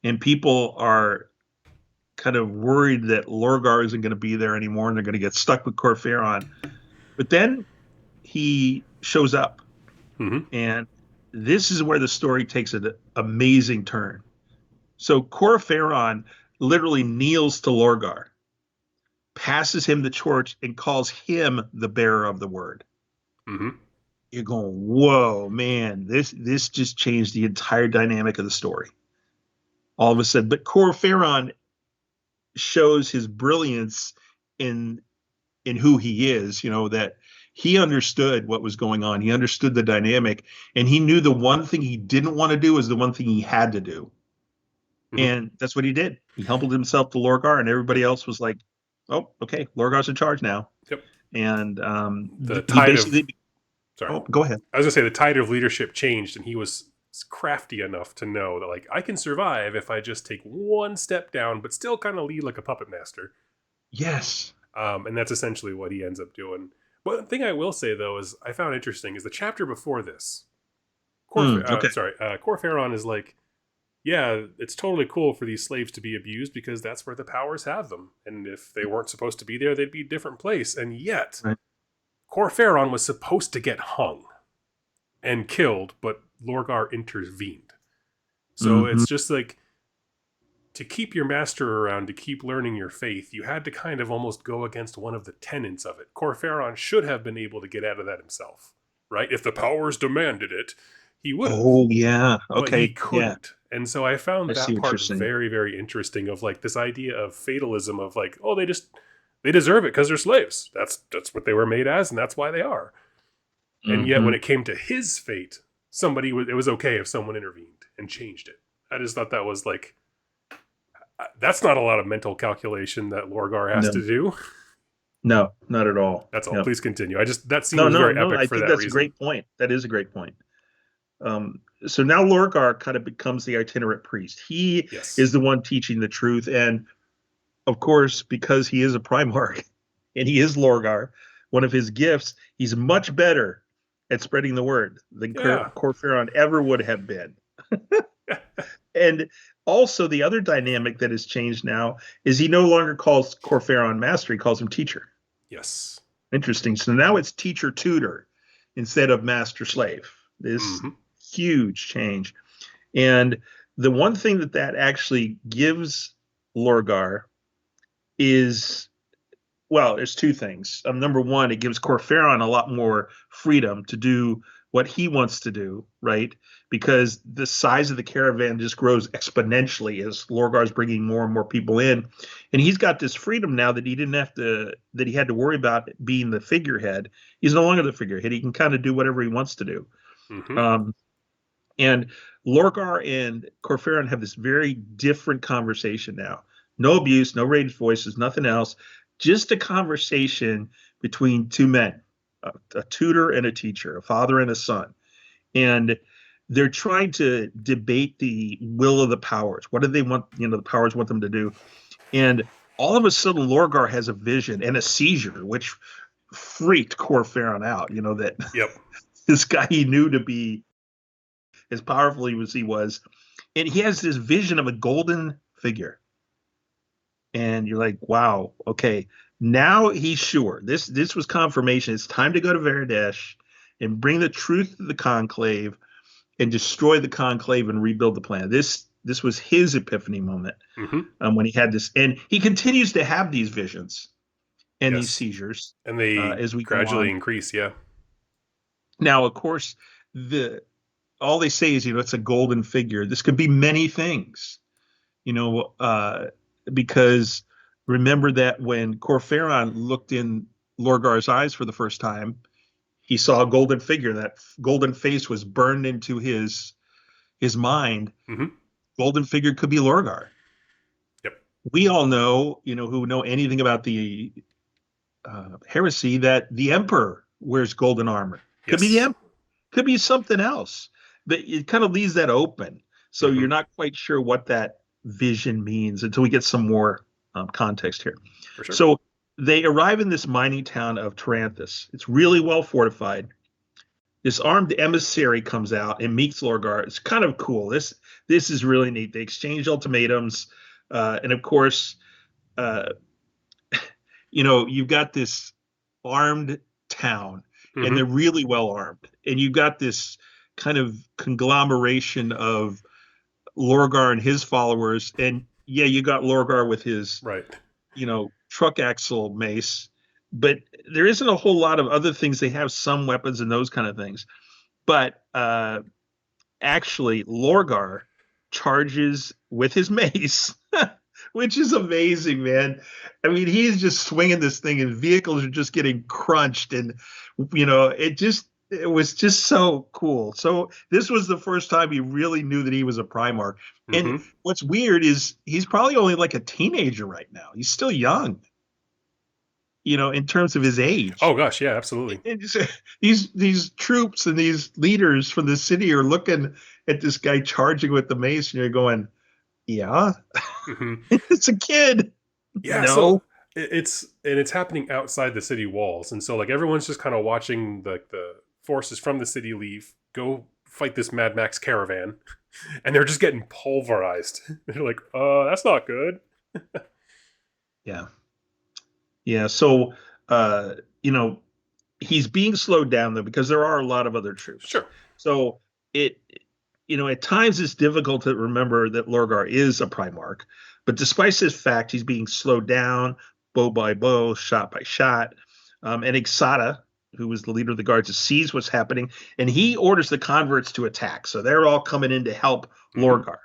And people are kind of worried that Lorgar isn't going to be there anymore and they're going to get stuck with Corferon. But then he shows up. Mm-hmm. And this is where the story takes an amazing turn. So Corferon literally kneels to Lorgar, passes him the torch, and calls him the bearer of the word. Mm-hmm. You're going, whoa, man, this just changed the entire dynamic of the story. All of a sudden. But Corferon shows his brilliance in who he is, that he understood what was going on. He understood the dynamic, and he knew the one thing he didn't want to do is the one thing he had to do. Mm-hmm. And that's what he did. He humbled himself to Lorgar, and everybody else was like, oh, okay, Lorgar's in charge now. Yep. And the tide sorry. Oh, go ahead. I was going to say the tide of leadership changed, and he was crafty enough to know that, like, I can survive if I just take one step down, but still kind of lead like a puppet master. Yes. And that's essentially what he ends up doing. One thing I will say, though, is I found interesting is the chapter before this. Corferon is like, yeah, it's totally cool for these slaves to be abused because that's where the powers have them. And if they weren't supposed to be there, they'd be a different place. And yet, right. Corferon was supposed to get hung and killed, but Lorgar intervened. So it's just like, to keep your master around, to keep learning your faith, you had to kind of almost go against one of the tenets of it. Corferon should have been able to get out of that himself, right? If the powers demanded it, he would have. Oh, yeah. Okay. But he couldn't. Yeah. And so I found that part very, very interesting, of like this idea of fatalism of like, oh, they deserve it because they're slaves. That's what they were made as, and that's why they are. And yet when it came to his fate, it was okay if someone intervened and changed it. I just thought that was like, that's not a lot of mental calculation that Lorgar has to do. No, not at all. That's all. No. Please continue. That seems very epic for that reason. I think that's a great point. That is a great point. So now Lorgar kind of becomes the itinerant priest. He is the one teaching the truth. And of course, because he is a Primarch and he is Lorgar, one of his gifts, he's much better at spreading the word than Corferon ever would have been. And also the other dynamic that has changed now is he no longer calls Corferon master, he calls him teacher. Yes. Interesting. So now it's teacher tutor instead of master slave. This huge change. And the one thing that actually gives Lorgar is, well, there's two things. Number one, it gives Corferon a lot more freedom to do what he wants to do, right? Because the size of the caravan just grows exponentially as Lorgar's bringing more and more people in. And he's got this freedom now that he had to worry about being the figurehead. He's no longer the figurehead. He can kind of do whatever he wants to do. And Lorgar and Corferon have this very different conversation now. No abuse, no raised voices, nothing else. Just a conversation between two men, a tutor and a teacher, a father and a son. And they're trying to debate the will of the powers. What do they want, the powers want them to do? And all of a sudden, Lorgar has a vision and a seizure, which freaked Corferon out, that this guy he knew to be as powerful as he was. And he has this vision of a golden figure. And you're like, wow, okay. Now he's sure. This was confirmation. It's time to go to Veridash and bring the truth to the conclave and destroy the conclave and rebuild the planet. This was his epiphany moment when he had this. And he continues to have these visions and these seizures. And they as we gradually increase, Now, of course, all they say is, it's a golden figure. This could be many things, because remember that when Corferon looked in Lorgar's eyes for the first time, he saw a golden figure. That golden face was burned into his mind. Golden figure could be Lorgar. Yep. We all know, who know anything about the heresy, that the Emperor wears golden armor. Could be the Emperor. Could be something else. But it kind of leaves that open. So you're not quite sure what that vision means until we get some more context here. For sure. So they arrive in this mining town of Taranthus. It's really well fortified. This armed emissary comes out and meets Lorgar. It's kind of cool. This is really neat. They exchange ultimatums. And of course, uh, you've got this armed town, and they're Hmm. really well armed, and you've got this kind of conglomeration of Lorgar and his followers, and yeah, you got Lorgar with his, Right. truck axle mace, but there isn't a whole lot of other things. They have some weapons and those kind of things, but actually, Lorgar charges with his mace, which is amazing, man. I mean, he's just swinging this thing, and vehicles are just getting crunched, and it was just so cool. So this was the first time he really knew that he was a Primarch. And Hmm. what's weird is he's probably only like a teenager right now. He's still young, in terms of his age. Oh gosh, yeah, absolutely. And these troops and these leaders from the city are looking at this guy charging with the mace, and you're going, "Yeah, Hmm. it's a kid." Yeah, so No, it's happening outside the city walls, and so like everyone's just kind of watching the forces from the city leave, go fight this Mad Max caravan, and they're just getting pulverized. They're like, that's not good. yeah, yeah. So, uh, you know, he's being slowed down though because there are a lot of other troops. Sure. So it, at times it's difficult to remember that Lorgar is a Primarch, but despite this fact, he's being slowed down, bow by bow, shot by shot. And Ixata, who was the leader of the guards, sees what's happening, and he orders the converts to attack. So they're all coming in to help Hmm. Lorgar,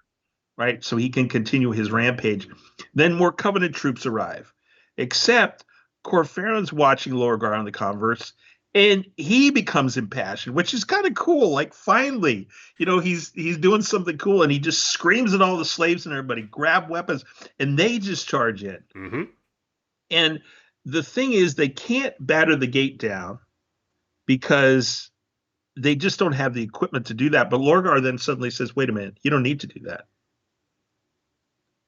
right? So he can continue his rampage. Then more Covenant troops arrive, except Corferon's watching Lorgar on the converts, and he becomes impassioned, which is kind of cool. Like finally, he's doing something cool, and he just screams at all the slaves and everybody, grab weapons, and they just charge in. Hmm. And the thing is, they can't batter the gate down because they just don't have the equipment to do that. But Lorgar then suddenly says, "Wait a minute, you don't need to do that."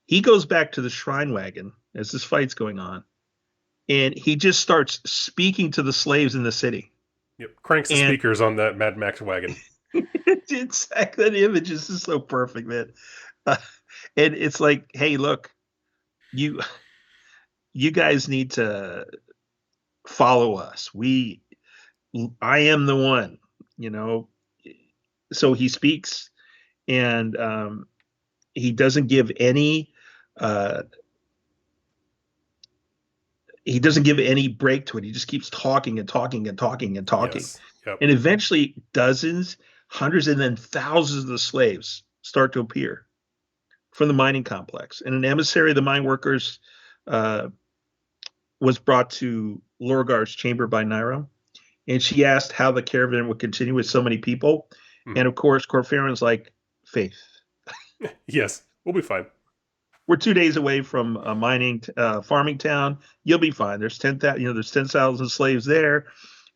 He goes back to the shrine wagon as this fight's going on, and he just starts speaking to the slaves in the city. Yep. Cranks the And speakers on that Mad Max wagon. that image is just so perfect, man. Uh, and it's like, hey, look, you you guys need to follow us. I am the one, you know. So he speaks, and he doesn't give any uh, break to it. He just keeps talking and talking and talking and talking. Yes. Yep. And eventually, dozens, hundreds, and then thousands of the slaves start to appear from the mining complex. And an emissary of the mine workers uh, was brought to Lorgar's chamber by Nairo. And she asked how the caravan would continue with so many people. Hmm. And of course, Corferon's like, faith. Yes, we'll be fine. We're 2 days away from a farming town. You'll be fine. There's 10,000 slaves there,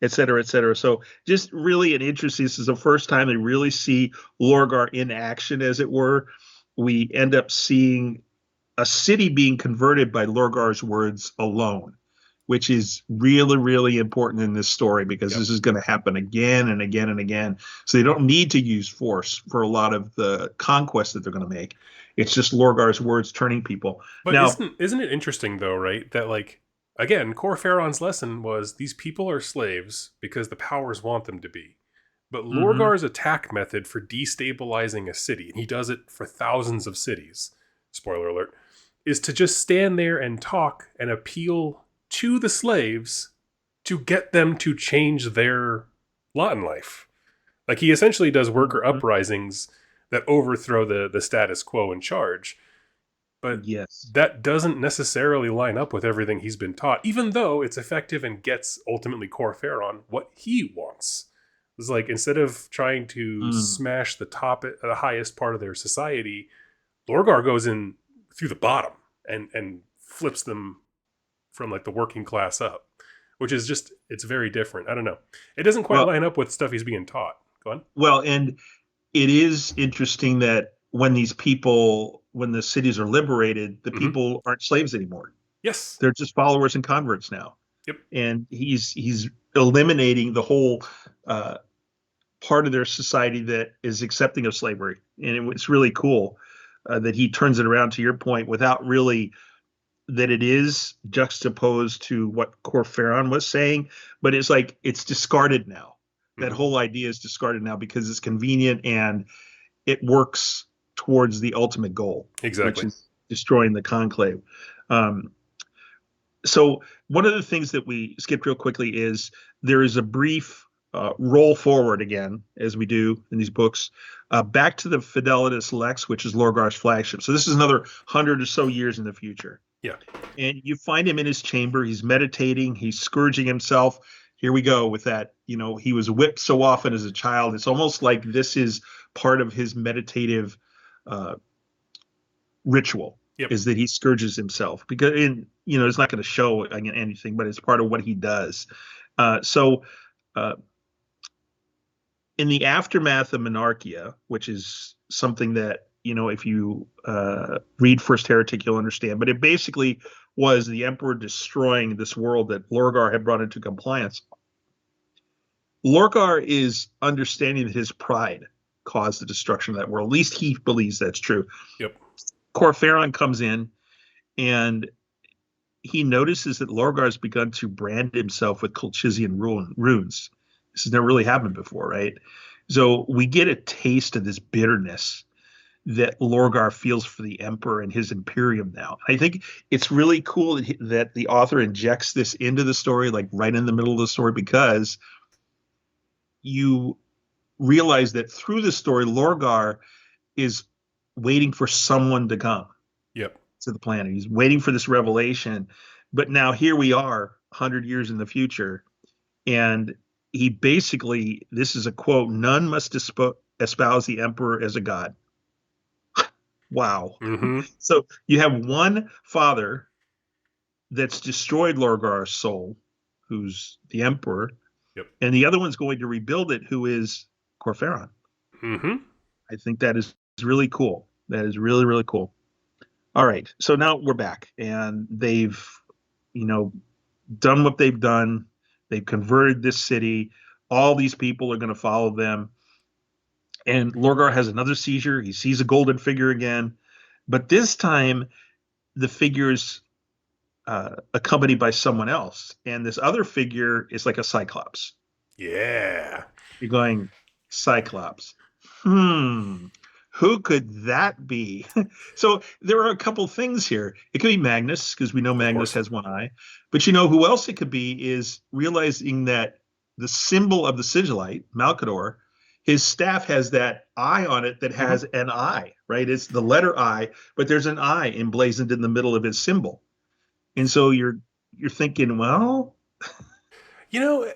et cetera, et cetera. So just really an interesting. This is the first time they really see Lorgar in action, as it were. We end up seeing a city being converted by Lorgar's words alone, which is really, really important in this story because Yep. this is going to happen again and again and again. So they don't need to use force for a lot of the conquest that they're going to make. It's just Lorgar's words turning people. But Now, isn't it interesting though, right? That like again, Core Pharaon's lesson was these people are slaves because the powers want them to be. But mhm, Lorgar's attack method for destabilizing a city, and he does it for thousands of cities, spoiler alert, is to just stand there and talk and appeal to the slaves to get them to change their lot in life. Like he essentially does worker mhm, uprisings that overthrow the status quo in charge. But yes. that doesn't necessarily line up with everything he's been taught, even though it's effective and gets ultimately Core Pharaon what he wants. It's like instead of trying to Mm. smash the highest part of their society, Lorgar goes in through the bottom and flips them from like the working class up, which is just it's very different. I don't know. It doesn't quite Well, line up with stuff he's being taught. Go on. and it is interesting that when the cities are liberated, the Hmm. people aren't slaves anymore. Yes. They're just followers and converts now. Yep. And he's eliminating the whole uh, part of their society that is accepting of slavery. And it's really cool that he turns it around, to your point, without really that it is juxtaposed to what Corferon was saying, but it's like it's discarded now. That Hmm. whole idea is discarded now because it's convenient and it works towards the ultimate goal, which Exactly. is destroying the conclave. Um, so one of the things that we skipped real quickly is there is a brief roll forward again, as we do in these books, back to the Fidelitas Lex, which is Lorgar's flagship. So this is another 100 or so years in the future. Yeah. And you find him in his chamber. He's meditating. He's scourging himself. Here we go with that. He was whipped so often as a child. It's almost like this is part of his meditative uh, ritual, Yep. is that he scourges himself because it's not going to show anything, but it's part of what he does. So in the aftermath of Monarchia, which is something that, if you read First Heretic, you'll understand, but it basically was the Emperor destroying this world that Lorgar had brought into compliance. Lorgar is understanding that his pride caused the destruction of that world. At least he believes that's true. Yep. Corferon comes in and he notices that Lorgar's begun to brand himself with Colchisian runes. This has never really happened before, right? So we get a taste of this bitterness that Lorgar feels for the Emperor and his Imperium now. I think it's really cool that the author injects this into the story, like right in the middle of the story, because you realize that through the story, Lorgar is waiting for someone to come Yep. to the planet. He's waiting for this revelation. But now here we are, 100 years in the future, and he basically, this is a quote, none must espouse the Emperor as a god. Wow. Hmm. So you have one father that's destroyed Lorgar's soul, who's the Emperor, Yep. and the other one's going to rebuild it, who is Corferon. Hmm. I think that is really cool. That is really, really cool. All right. So now we're back, and they've, done what they've done. They've converted this city. All these people are going to follow them. And Lorgar has another seizure. He sees a golden figure again. But this time, the figure's accompanied by someone else. And this other figure is like a Cyclops. Yeah. You're going, Cyclops. Who could that be? So there are a couple things here. It could be Magnus, because we know Magnus has one eye. But who else it could be is realizing that the symbol of the sigillite, Malkador, his staff has that eye on it that has an eye, right? It's the letter I, but there's an eye emblazoned in the middle of his symbol. And so you're thinking, well,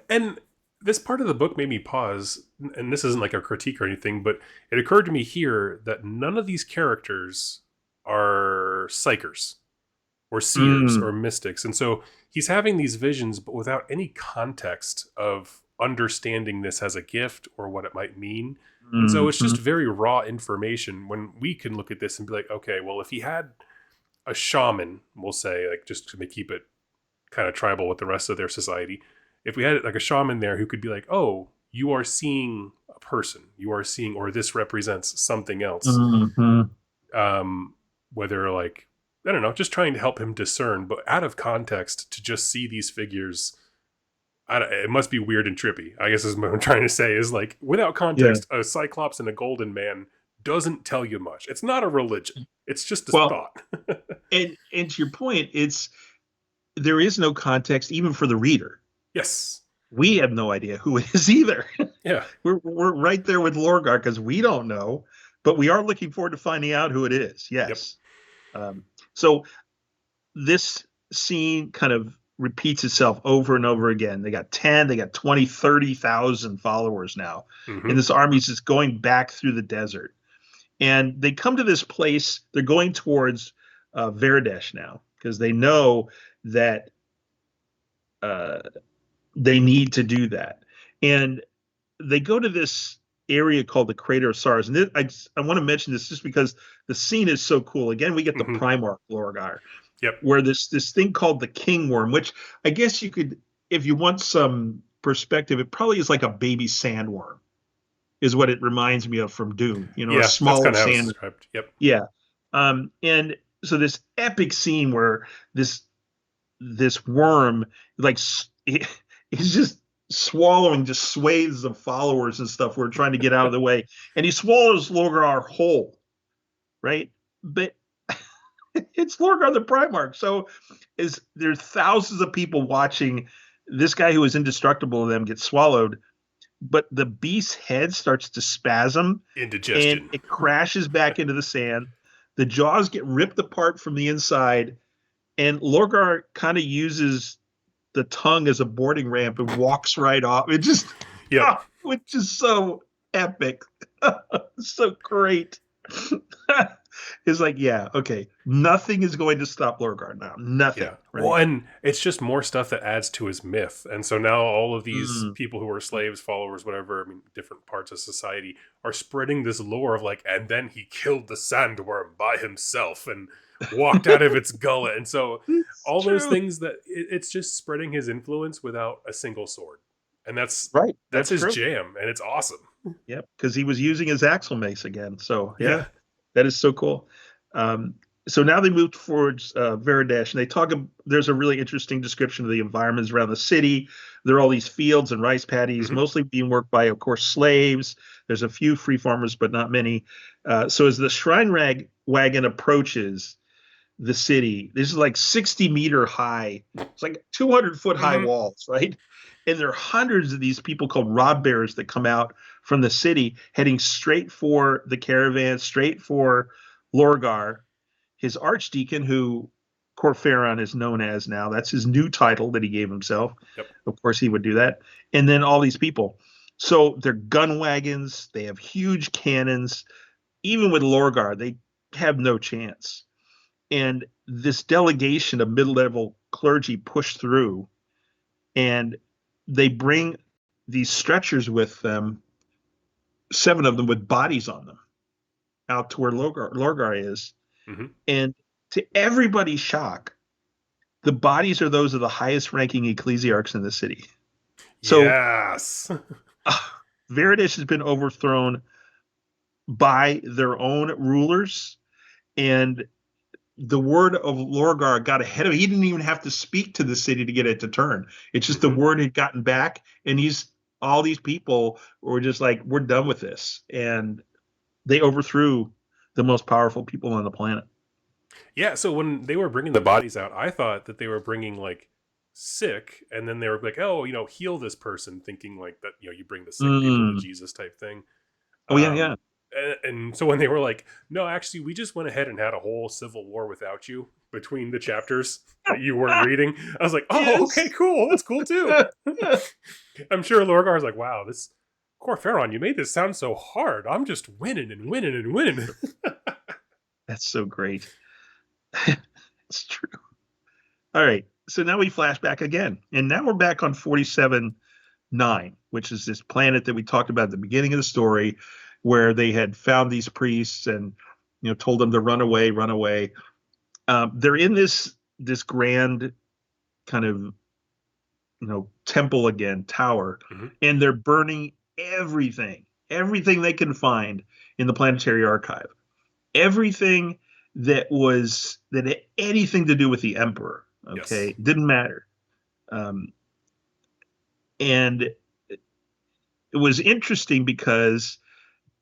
And this part of the book made me pause, and this isn't like a critique or anything, but it occurred to me here that none of these characters are psychers or seers or mystics. And so he's having these visions, but without any context of understanding this as a gift or what it might mean. And so it's just very raw information when we can look at this and be like, okay, well, if he had a shaman, we'll say, like, just to keep it kind of tribal with the rest of their society, if we had like a shaman there who could be like, oh, you are seeing a person, you are seeing, or this represents something else. Whether like, I don't know, just trying to help him discern, but out of context to just see these figures, it must be weird and trippy, I guess is what I'm trying to say, is like, without context, a Cyclops and a golden man doesn't tell you much. It's not a religion. It's just a thought. and to your point, there is no context even for the reader. Yes. We have no idea who it is either. Yeah. We're right there with Lorgar because we don't know, but we are looking forward to finding out who it is. Yes. Yep. So this scene kind of repeats itself over and over again. They got 10, they got 20, 30,000 followers now. And this army is just going back through the desert. And they come to this place. They're going towards Verdesh now because they know that they need to do that. And they go to this area called the Crater of Stars. And I want to mention this just because the scene is so cool. Again, we get the Primarch Lorgar, where this thing called the King Worm, which I guess you could, if you want some perspective, it probably is like a baby sandworm, is what it reminds me of from Dune. A smaller sandworm. Yep. Yeah. And so this epic scene where this worm like he's just swallowing just swathes of followers and stuff who are trying to get out of the way, and he swallows Lorgar whole, right? But it's Lorgar the Primarch, so is there's thousands of people watching this guy who is indestructible to them get swallowed, but the beast's head starts to spasm and Indigestion. it crashes back into the sand. The jaws get ripped apart from the inside, and Lorgar kind of uses the tongue as a boarding ramp and walks right off. It just, Yep. which is so epic, so great. It's like, yeah, okay, nothing is going to stop Lorgar now. Nothing. Yeah. Right? Well, and it's just more stuff that adds to his myth. And so now all of these Mm. people who are slaves, followers, whatever, I mean, different parts of society are spreading this lore of like, and then he killed the sandworm by himself and walked out of its gullet. And so It's all those true. things that it's just spreading his influence without a single sword. And that's Right. that's his true. jam, and it's awesome. Yep, because he was using his axle mace again. So yeah, Yeah. that is so cool. So now they moved towards Veridash, and they talk. There's a really interesting description of the environments around the city. There are all these fields and rice paddies, Mhm. mostly being worked by, of course, slaves. There's a few free farmers, but not many. So as the wagon approaches the city, this is like 60-meter high. It's like 200-foot high Mhm. walls, right? And there are hundreds of these people called rob bearers that come out from the city, heading straight for the caravan, straight for Lorgar, his archdeacon, who Corferon is known as now. That's his new title that he gave himself. Yep. Of course, he would do that. And then all these people. So they're gun wagons. They have huge cannons. Even with Lorgar, they have no chance. And this delegation of mid-level clergy push through, and they bring these stretchers with them, 7 of them with bodies on them, out to where Lorgar is. Mhm. And to everybody's shock, the bodies are those of the highest ranking ecclesiarchs in the city. So Yes. Veridish has been overthrown by their own rulers, and the word of Lorgar got ahead of it. He didn't even have to speak to the city to get it to turn. It's just the Mhm. word had gotten back, and all these people were just like, we're done with this. And they overthrew the most powerful people on the planet. Yeah, so when they were bringing the bodies out, I thought that they were bringing like sick, and then they were like, "Oh, heal this person," thinking like that. You bring the sick people to Mm. Jesus type thing. Oh, yeah, yeah. And so when they were like, "No, actually, we just went ahead and had a whole civil war without you between the chapters that you weren't reading," I was like, "Oh, okay, Yes. cool. That's cool too." I'm sure Lorgar's like, "Wow, this Corferon, you made this sound so hard. I'm just winning and winning and winning." That's so great. It's true. All right. So now we flash back again. And now we're back on 47-9, which is this planet that we talked about at the beginning of the story, where they had found these priests and told them to run away, run away. They're in this grand kind of temple again, tower, Mhm. and they're burning everything they can find in the planetary archive, everything that had anything to do with the emperor. Yes. Okay, didn't matter. um, and it was interesting because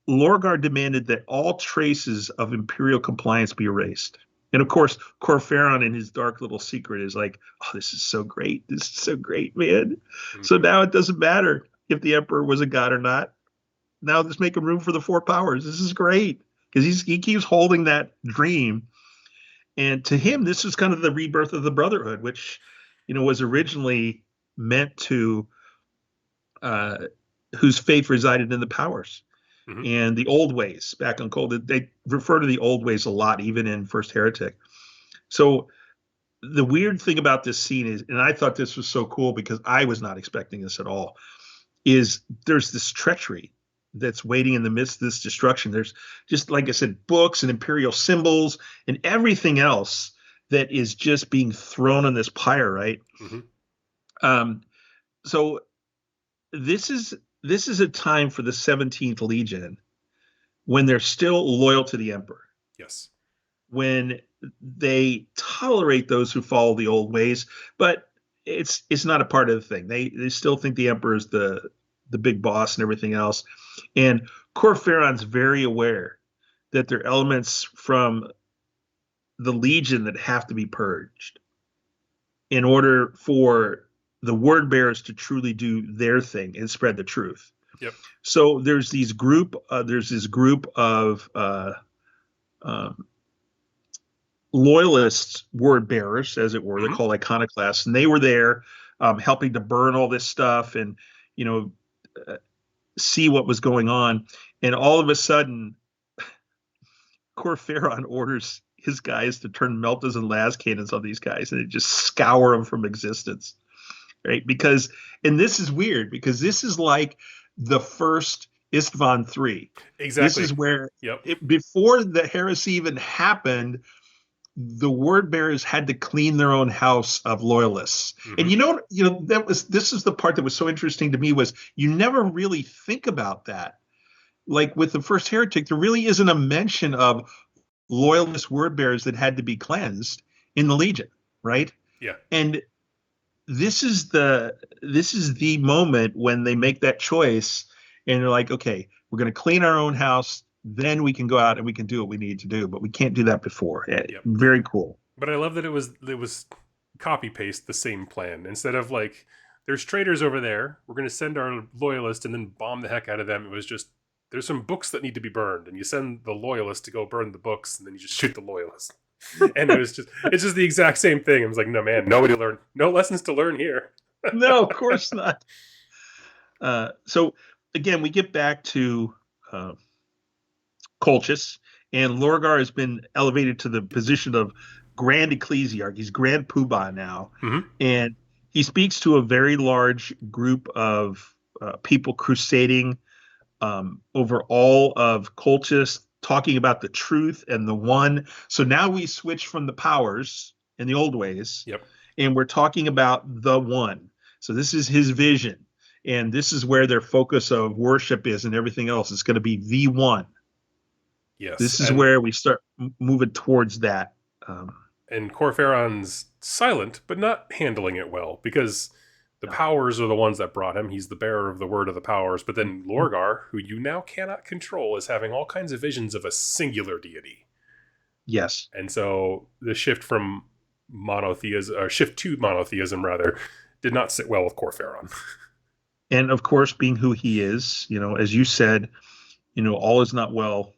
Lorgar demanded that all traces of imperial compliance be erased. And of course, Corferon in his dark little secret is like, "Oh, this is so great. This is so great, man." So Mhm. now it doesn't matter if the emperor was a god or not. Now just making room for the 4 powers. This is great because he keeps holding that dream. And to him, this is kind of the rebirth of the Brotherhood, which was originally meant to uh, whose faith resided in the powers Mhm. and the old ways back on Cold. They refer to the old ways a lot, even in First Heretic. So the weird thing about this scene is, and I thought this was so cool because I was not expecting this at all, is there's this treachery that's waiting in the midst of this destruction. There's just, like I said, books and imperial symbols and everything else that is just being thrown on this pyre, right? Mhm. Um, so this is a time for the 17th Legion when they're still loyal to the Emperor, Yes. when they tolerate those who follow the old ways, but it's not a part of the thing. They still think the emperor is the big boss and everything else. And Corferon's very aware that there are elements from the Legion that have to be purged in order for the word bearers to truly do their thing and spread the truth. Yep. So there's this group of loyalists, word bearers, as it were. They're called iconoclasts, and they were there helping to burn all this stuff and see what was going on. And all of a sudden, Corferon orders his guys to turn meltas and las cannons on these guys, and it just scour them from existence, right? And this is weird because this is like the first Istvan 3. Exactly. This is where before the heresy even happened, the word bearers had to clean their own house of loyalists. And this is the part that was so interesting to me, was you never really think about that. Like with the first heretic, there really isn't a mention of loyalist word bearers that had to be cleansed in the Legion, right? Yeah. And this is the moment when they make that choice, and they're like, okay, we're going to clean our own house, then we can go out and we can do what we need to do, but we can't do that before. Very cool. But I love that it was copy paste the same plan. Instead of like, there's traitors over there, we're going to send our loyalists and then bomb the heck out of them. It was just, there's some books that need to be burned, and you send the loyalist to go burn the books, and then you just shoot the loyalist. And it's just the exact same thing. I was like, no man, no lessons to learn here. No, of course not. So again, we get back to Colchis, and Lorgar has been elevated to the position of Grand Ecclesiarch. He's Grand Poobah now, and he speaks to a very large group of people crusading over all of Colchis, talking about the truth and the one. So now we switch from the powers in the old ways, and we're talking about the one. So this is his vision, and this is where their focus of worship is, and everything else is going to be the one. Yes, this is where we start moving towards that. And Corferon's silent, but not handling it well, because the powers are the ones that brought him. He's the bearer of the word of the powers. But then Lorgar, who you now cannot control, is having all kinds of visions of a singular deity. Yes. And so the shift from monotheism, or shift to monotheism rather, did not sit well with Corferon. And of course, being who he is, as you said, all is not well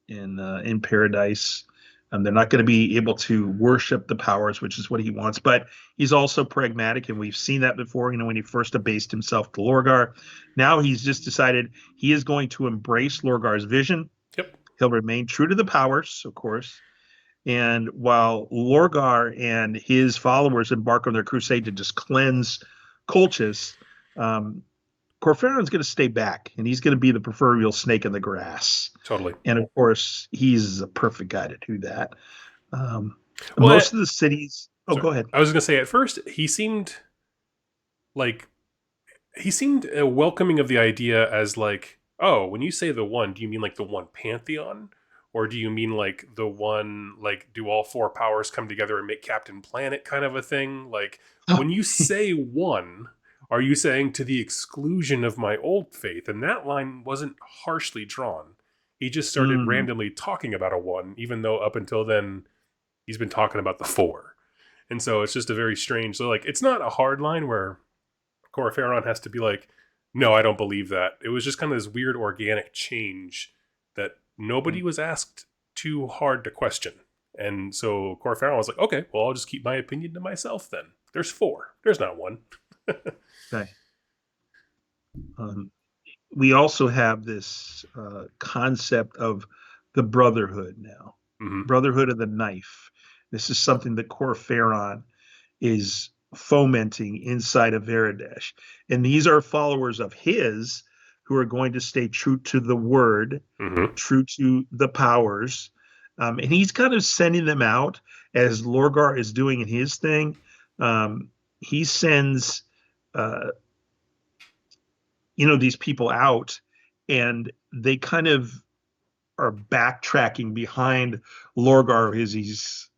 in paradise. They're not going to be able to worship the powers, which is what he wants. But he's also pragmatic, and we've seen that before, when he first abased himself to Lorgar. Now he's just decided he is going to embrace Lorgar's vision. Yep. He'll remain true to the powers, of course. And while Lorgar and his followers embark on their crusade to just cleanse Colchis, Corferon's going to stay back, and he's going to be the proverbial snake in the grass. Totally. And of course, he's a perfect guy to do that. Most of the cities. Oh, go ahead. I was going to say, at first, he seemed welcoming of the idea as like, oh, when you say the one, do you mean like the one pantheon? Or do you mean like the one, like, do all four powers come together and make Captain Planet kind of a thing? Like, when you say one, are you saying to the exclusion of my old faith? And that line wasn't harshly drawn. He just started randomly talking about a one, even though up until then he's been talking about the four. And so it's just a very strange, so like, it's not a hard line where Corferon has to be like, no, I don't believe that. It was just kind of this weird organic change that nobody was asked too hard to question. And so Corferon was like, okay, well, I'll just keep my opinion to myself then. There's four. There's not one. Okay. We also have this concept of the Brotherhood now. Brotherhood of the Knife. This is something that Corferon is fomenting inside of Veridash. And these are followers of his who are going to stay true to the word, true to the powers. And he's kind of sending them out as Lorgar is doing in his thing. He sends these people out, and they kind of are backtracking behind Lorgar as he's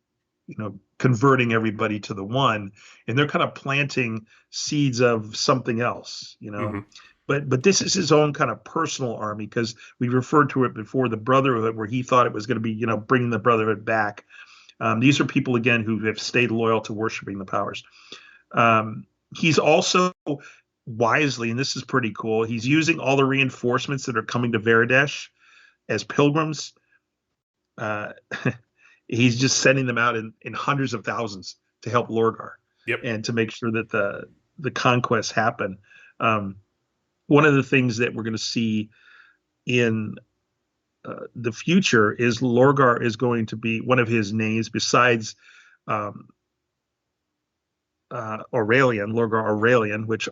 converting everybody to the one, and they're kind of planting seeds of something else. Hmm. But this is his own kind of personal army, because we referred to it before, the Brotherhood, where he thought it was going to be, bringing the Brotherhood back. These are people, again, who have stayed loyal to worshiping the powers. He's also wisely, and this is pretty cool, he's using all the reinforcements that are coming to Veridesh as pilgrims. He's just sending them out in hundreds of thousands to help Lorgar. Yep. And to make sure that the conquests happen. One of the things that we're going to see in the future is Lorgar is going to be, one of his names besides Aurelian, Lorgar Aurelian, which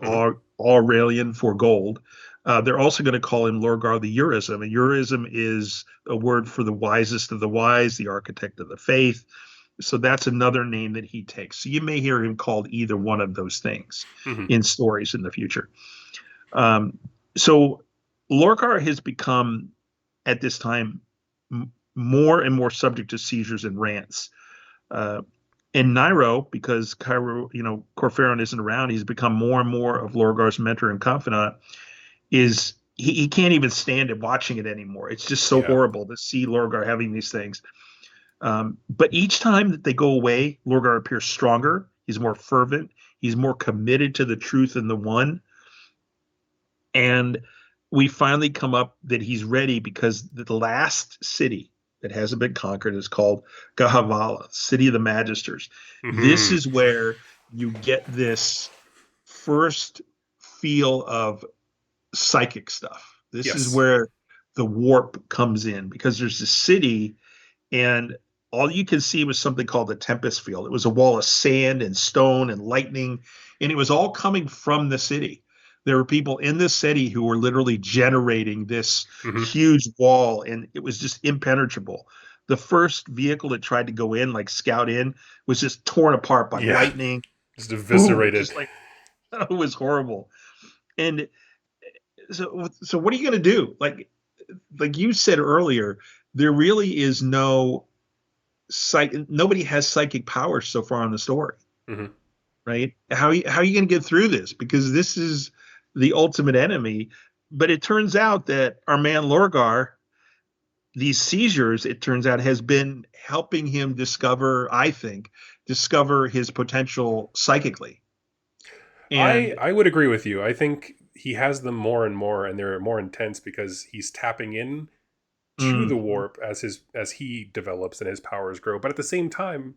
Aurelian for gold. They're also going to call him Lorgar the Urism. And Urism is a word for the wisest of the wise, the architect of the faith. So that's another name that he takes. So you may hear him called either one of those things in stories in the future. So Lorgar has become, at this time, more and more subject to seizures and rants. And Nairo, because Corferon isn't around, he's become more and more of Lorgar's mentor and confidant. He can't even stand it watching it anymore. It's just so horrible to see Lorgar having these things. But each time that they go away, Lorgar appears stronger. He's more fervent. He's more committed to the truth and the one. And we finally come up that he's ready, because the last city that hasn't been conquered is called Gahavala, City of the Magisters. This is where you get this first feel of psychic stuff. This is where the warp comes in, because there's this city, and all you can see was something called the Tempest Field. It was a wall of sand and stone and lightning, and it was all coming from the city. There were people in the city who were literally generating this huge wall, and it was just impenetrable. The first vehicle that tried to go in, like scout in, was just torn apart by lightning. Just eviscerated. Boom, just it was horrible. And so what are you going to do? Like you said earlier, there really is nobody has psychic powers so far in the story, right? How are you going to get through this? Because this is the ultimate enemy. But it turns out that our man Lorgar, these seizures, it turns out, has been helping him discover his potential psychically. And I would agree with you. I think he has them more and more, and they're more intense because he's tapping in to the warp as he develops and his powers grow. But at the same time,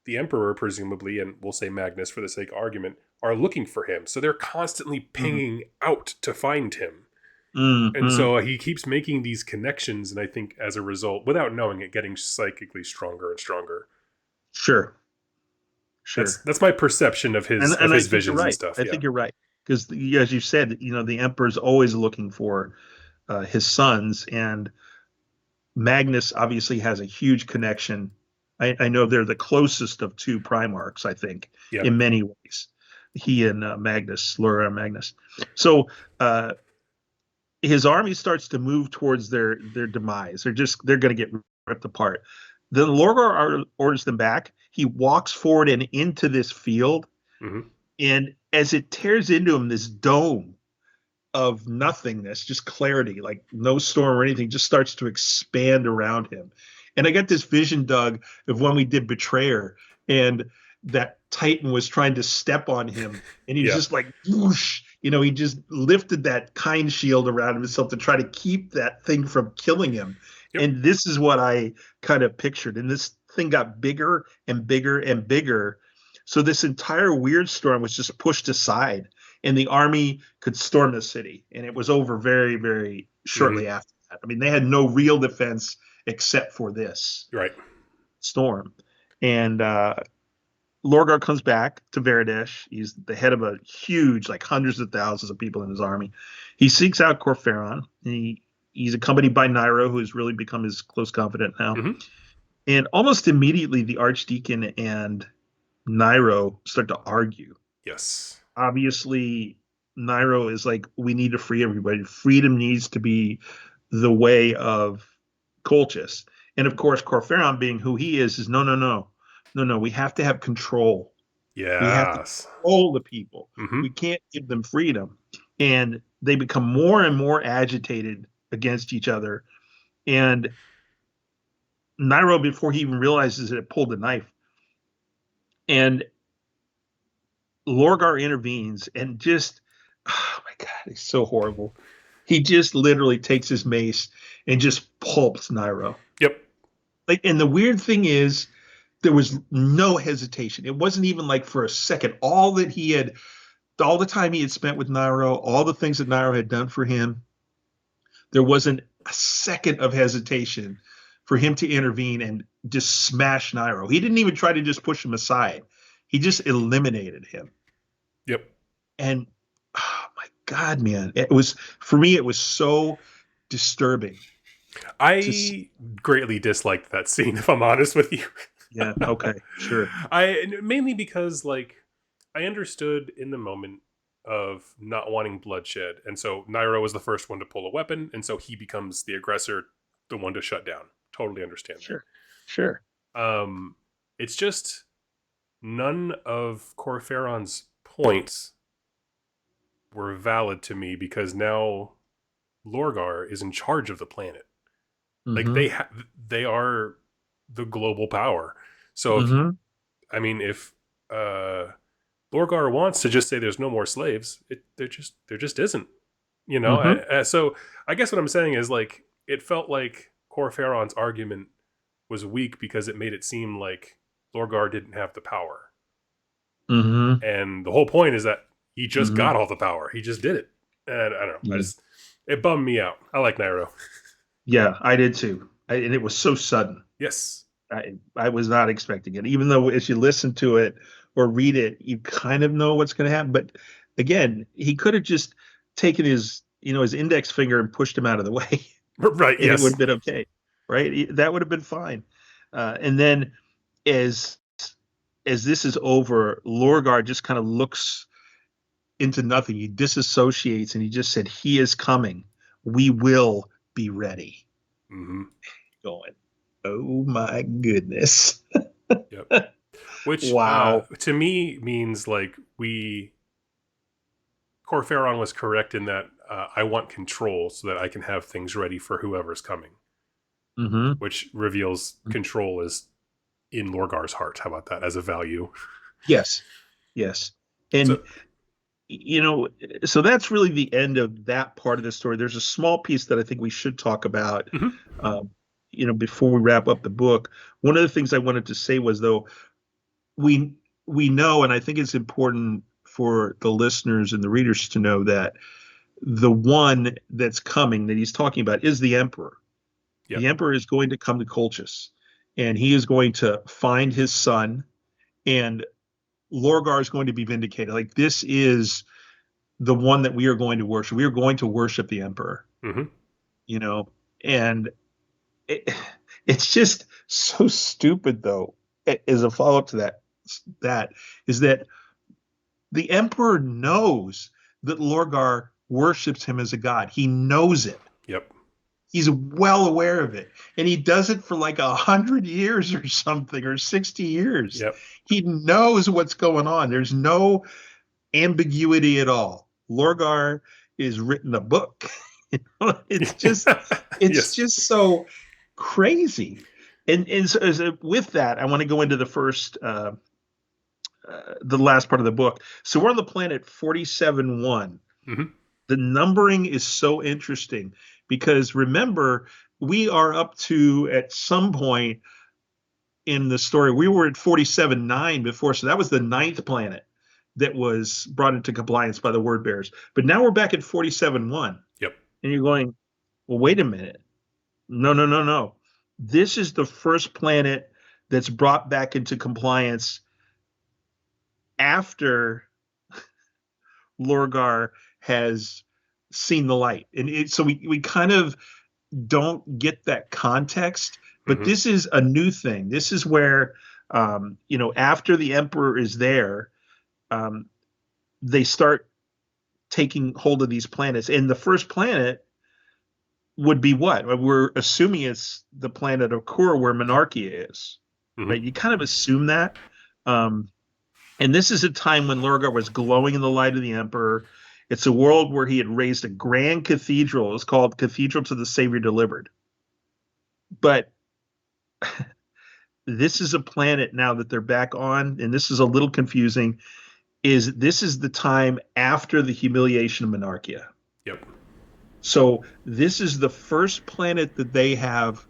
the Emperor, presumably, and we'll say Magnus for the sake of argument, are looking for him. So they're constantly pinging out to find him. And so he keeps making these connections, and I think as a result, without knowing it, getting psychically stronger and stronger. Sure. That's my perception of his visions and stuff. I think you're right. Because as you said, the Emperor's always looking for his sons, and Magnus obviously has a huge connection. I know they're the closest of two Primarchs, I think, in many ways. He and Magnus, Laura and Magnus. So his army starts to move towards their demise. They're going to get ripped apart. Then Lorgar orders them back. He walks forward and into this field, and as it tears into him, this dome of nothingness, just clarity, like no storm or anything, just starts to expand around him. And I got this vision, Doug, of when we did Betrayer, and that Titan was trying to step on him, and he was just like, whoosh, he just lifted that kind shield around himself to try to keep that thing from killing him. And this is what I kind of pictured. And this thing got bigger and bigger and bigger. So this entire weird storm was just pushed aside, and the army could storm the city. And it was over very, very shortly after that. I mean, they had no real defense except for this storm. And Lorgar comes back to Veridesh. He's the head of a huge, like hundreds of thousands of people in his army. He seeks out Corferon. He's accompanied by Nairo, who has really become his close confidant now. And almost immediately, the Archdeacon and Nairo start to argue. Yes. Obviously, Nairo is like, we need to free everybody. Freedom needs to be the way of Colchis. And of course, Corferon, being who he is no. no, we have to have control. We have to Yes. control the people. Hmm. We can't give them freedom. And they become more and more agitated against each other. And Nairo, before he even realizes it, pulled the knife. And Lorgar intervenes and just, oh my God, it's so horrible. He just literally takes his mace and just pulps Nairo. Yep. Like, and the weird thing is, there was no hesitation. It wasn't even like for a second. All the time he had spent with Nairo, all the things that Nairo had done for him, there wasn't a second of hesitation for him to intervene and just smash Nairo. He didn't even try to just push him aside. He just eliminated him. Yep. And oh my God, man, it was, for me, it was so disturbing. I greatly disliked that scene, if I'm honest with you. Yeah, okay, sure. I mainly because like I understood in the moment of not wanting bloodshed, and so Nairo was the first one to pull a weapon, and so he becomes the aggressor, the one to shut down. Totally understand Sure. Sure. that. It's just none of Corferon's points were valid to me because now Lorgar is in charge of the planet. Like Mm-hmm. they are the global power. So Mm-hmm. if Lorgar wants to just say there's no more slaves, there just isn't. Mm-hmm. So I guess what I'm saying is like it felt like Corferon's argument was weak because it made it seem like Lorgar didn't have the power, Mm-hmm. and the whole point is that he just Mm-hmm. got all the power. He just did it, and I don't know. Yeah. It bummed me out. I like Nairo. Yeah, I did too. And it was so sudden. Yes. I was not expecting it. Even though as you listen to it or read it, you kind of know what's going to happen. But again, he could have just taken his index finger and pushed him out of the way, Right. and it would Yes. have been okay, right? That would have been fine. And then as as this is over, Lorgar just kind of looks into nothing. He disassociates and he just said, "He is coming. We will be ready." Mm-hmm. Going, oh my goodness. Yep. Which Wow. to me means like Corferon was correct in that I want control so that I can have things ready for whoever's coming, Mm-hmm. which reveals control is in Lorgar's heart. How about that as a value? Yes. Yes. So, And you know, so that's really the end of that part of the story. There's a small piece that I think we should talk about, mhm. um, before we wrap up the book. One of the things I wanted to say was, though, we we know, and I think it's important for the listeners and the readers to know that the one that's coming that he's talking about is the Emperor. Yep. The Emperor is going to come to Colchis, and he is going to find his son, and Lorgar is going to be vindicated. Like, this is the one that we are going to worship. We are going to worship the Emperor, Mm-hmm. you know, and it, it's just so stupid, though. As a follow up to that is that the Emperor knows that Lorgar worships him as a god. He knows it. Yep. He's well aware of it, and he does it for like 100 years or something, or 60 years. Yep. He knows what's going on. There's no ambiguity at all. Lorgar is written a book. It's just it's Yes. just so crazy. And so with that, I want to go into the last part of the book. So we're on the planet 47-1. Mm-hmm. The numbering is so interesting because remember, we are up to, at some point in the story, we were at 47-9 before, so that was the ninth planet that was brought into compliance by the word bearers. But now we're back at 47-1. Yep. And you're going, well, wait a minute. No, no, no, no. This is the first planet that's brought back into compliance after Lorgar has seen the light. And so we kind of don't get that context, but Mm-hmm. this is a new thing. This is where, after the Emperor is there, um, they start taking hold of these planets. And the first planet would be what? We're assuming it's the planet of Kura, where Monarchia is. Hmm. right? You kind of assume that. Um, and this is a time when Lorgar was glowing in the light of the Emperor. It's a world where he had raised a grand cathedral. It's called Cathedral to the Savior Delivered. But this is a planet now that they're back on, and this is a little confusing. This is the time after the humiliation of Monarchia. Yep. So this is the first planet that they have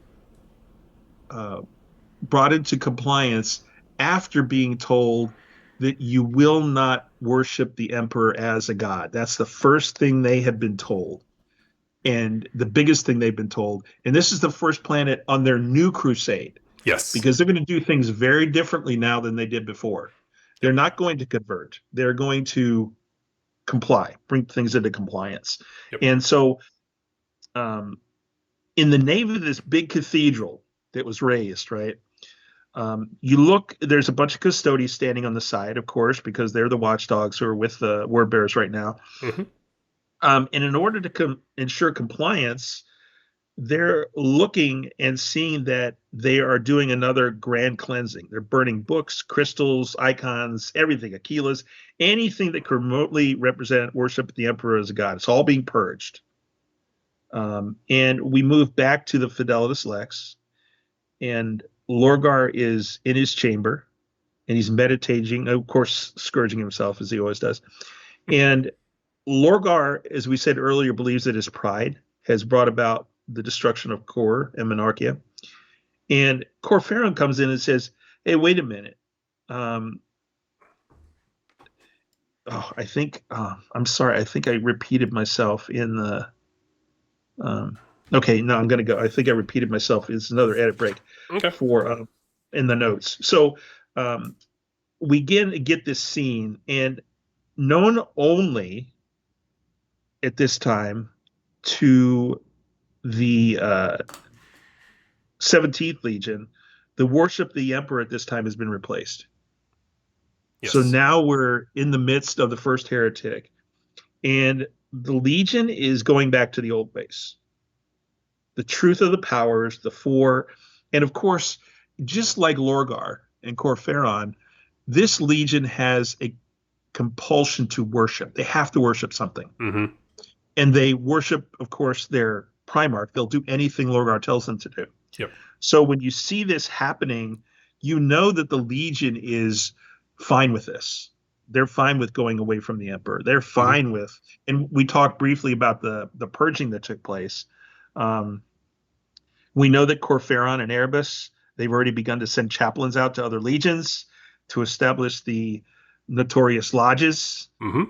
uh, brought into compliance after being told that you will not worship the emperor as a god. That's the first thing they have been told, and the biggest thing they've been told. And this is the first planet on their new crusade Yes. because they're going to do things very differently now than they did before. They're Yep. not going to convert. They're going to comply, bring things into compliance. Yep. And so, um, in the nave of this big cathedral that was raised, right? You look, there's a bunch of custodians standing on the side, of course, because they're the watchdogs who are with the word bearers right now. Hmm. And in order to ensure compliance, they're looking and seeing that they are doing another grand cleansing. They're burning books, crystals, icons, everything, Aquilas, anything that could remotely represent worship the emperor as a god. It's all being purged. And we move back to the Fidelitas Lex, and Lorgar is in his chamber, and he's meditating, of course, scourging himself as he always does. And Lorgar, as we said earlier, believes that his pride has brought about the destruction of Kor and Monarchia. And Corferon comes in and says, "Hey, wait a minute. Um, I think I'm sorry. I think I repeated myself in the. Okay, no, I'm going to go. I think I repeated myself. It's another edit break Okay. for in the notes. So um, we get this scene, and known only at this time to the 17th Legion, the worship of the Emperor at this time has been replaced. So Yes. now we're in the midst of the first heretic, and the Legion is going back to the old base. The truth of the powers, the four, and of course, just like Lorgar and Corferon, this Legion has a compulsion to worship. They have to worship something. Hmm. And they worship, of course, their Primarch. They'll do anything Lorgar tells them to do. Yep. So when you see this happening, you know that the Legion is fine with this. They're fine with going away from the Emperor. They're Hmm. fine with, and we talked briefly about the purging that took place. Um, we know that Corferon and Erebus, they've already begun to send chaplains out to other legions to establish the notorious lodges Hmm.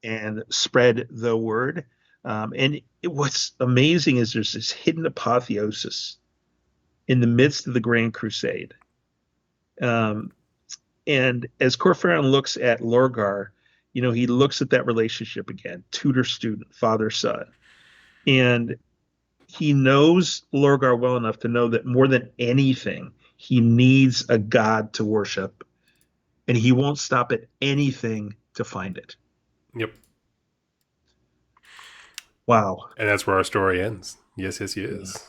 and spread the word. What's amazing is there's this hidden apotheosis in the midst of the Grand Crusade. Um, and as Corferon looks at Lorgar, he looks at that relationship again, tutor student, father son. And he knows Lorgar well enough to know that more than anything, he needs a god to worship, and he won't stop at anything to find it. Yep. Wow. And that's where our story ends. Yes, yes, yes.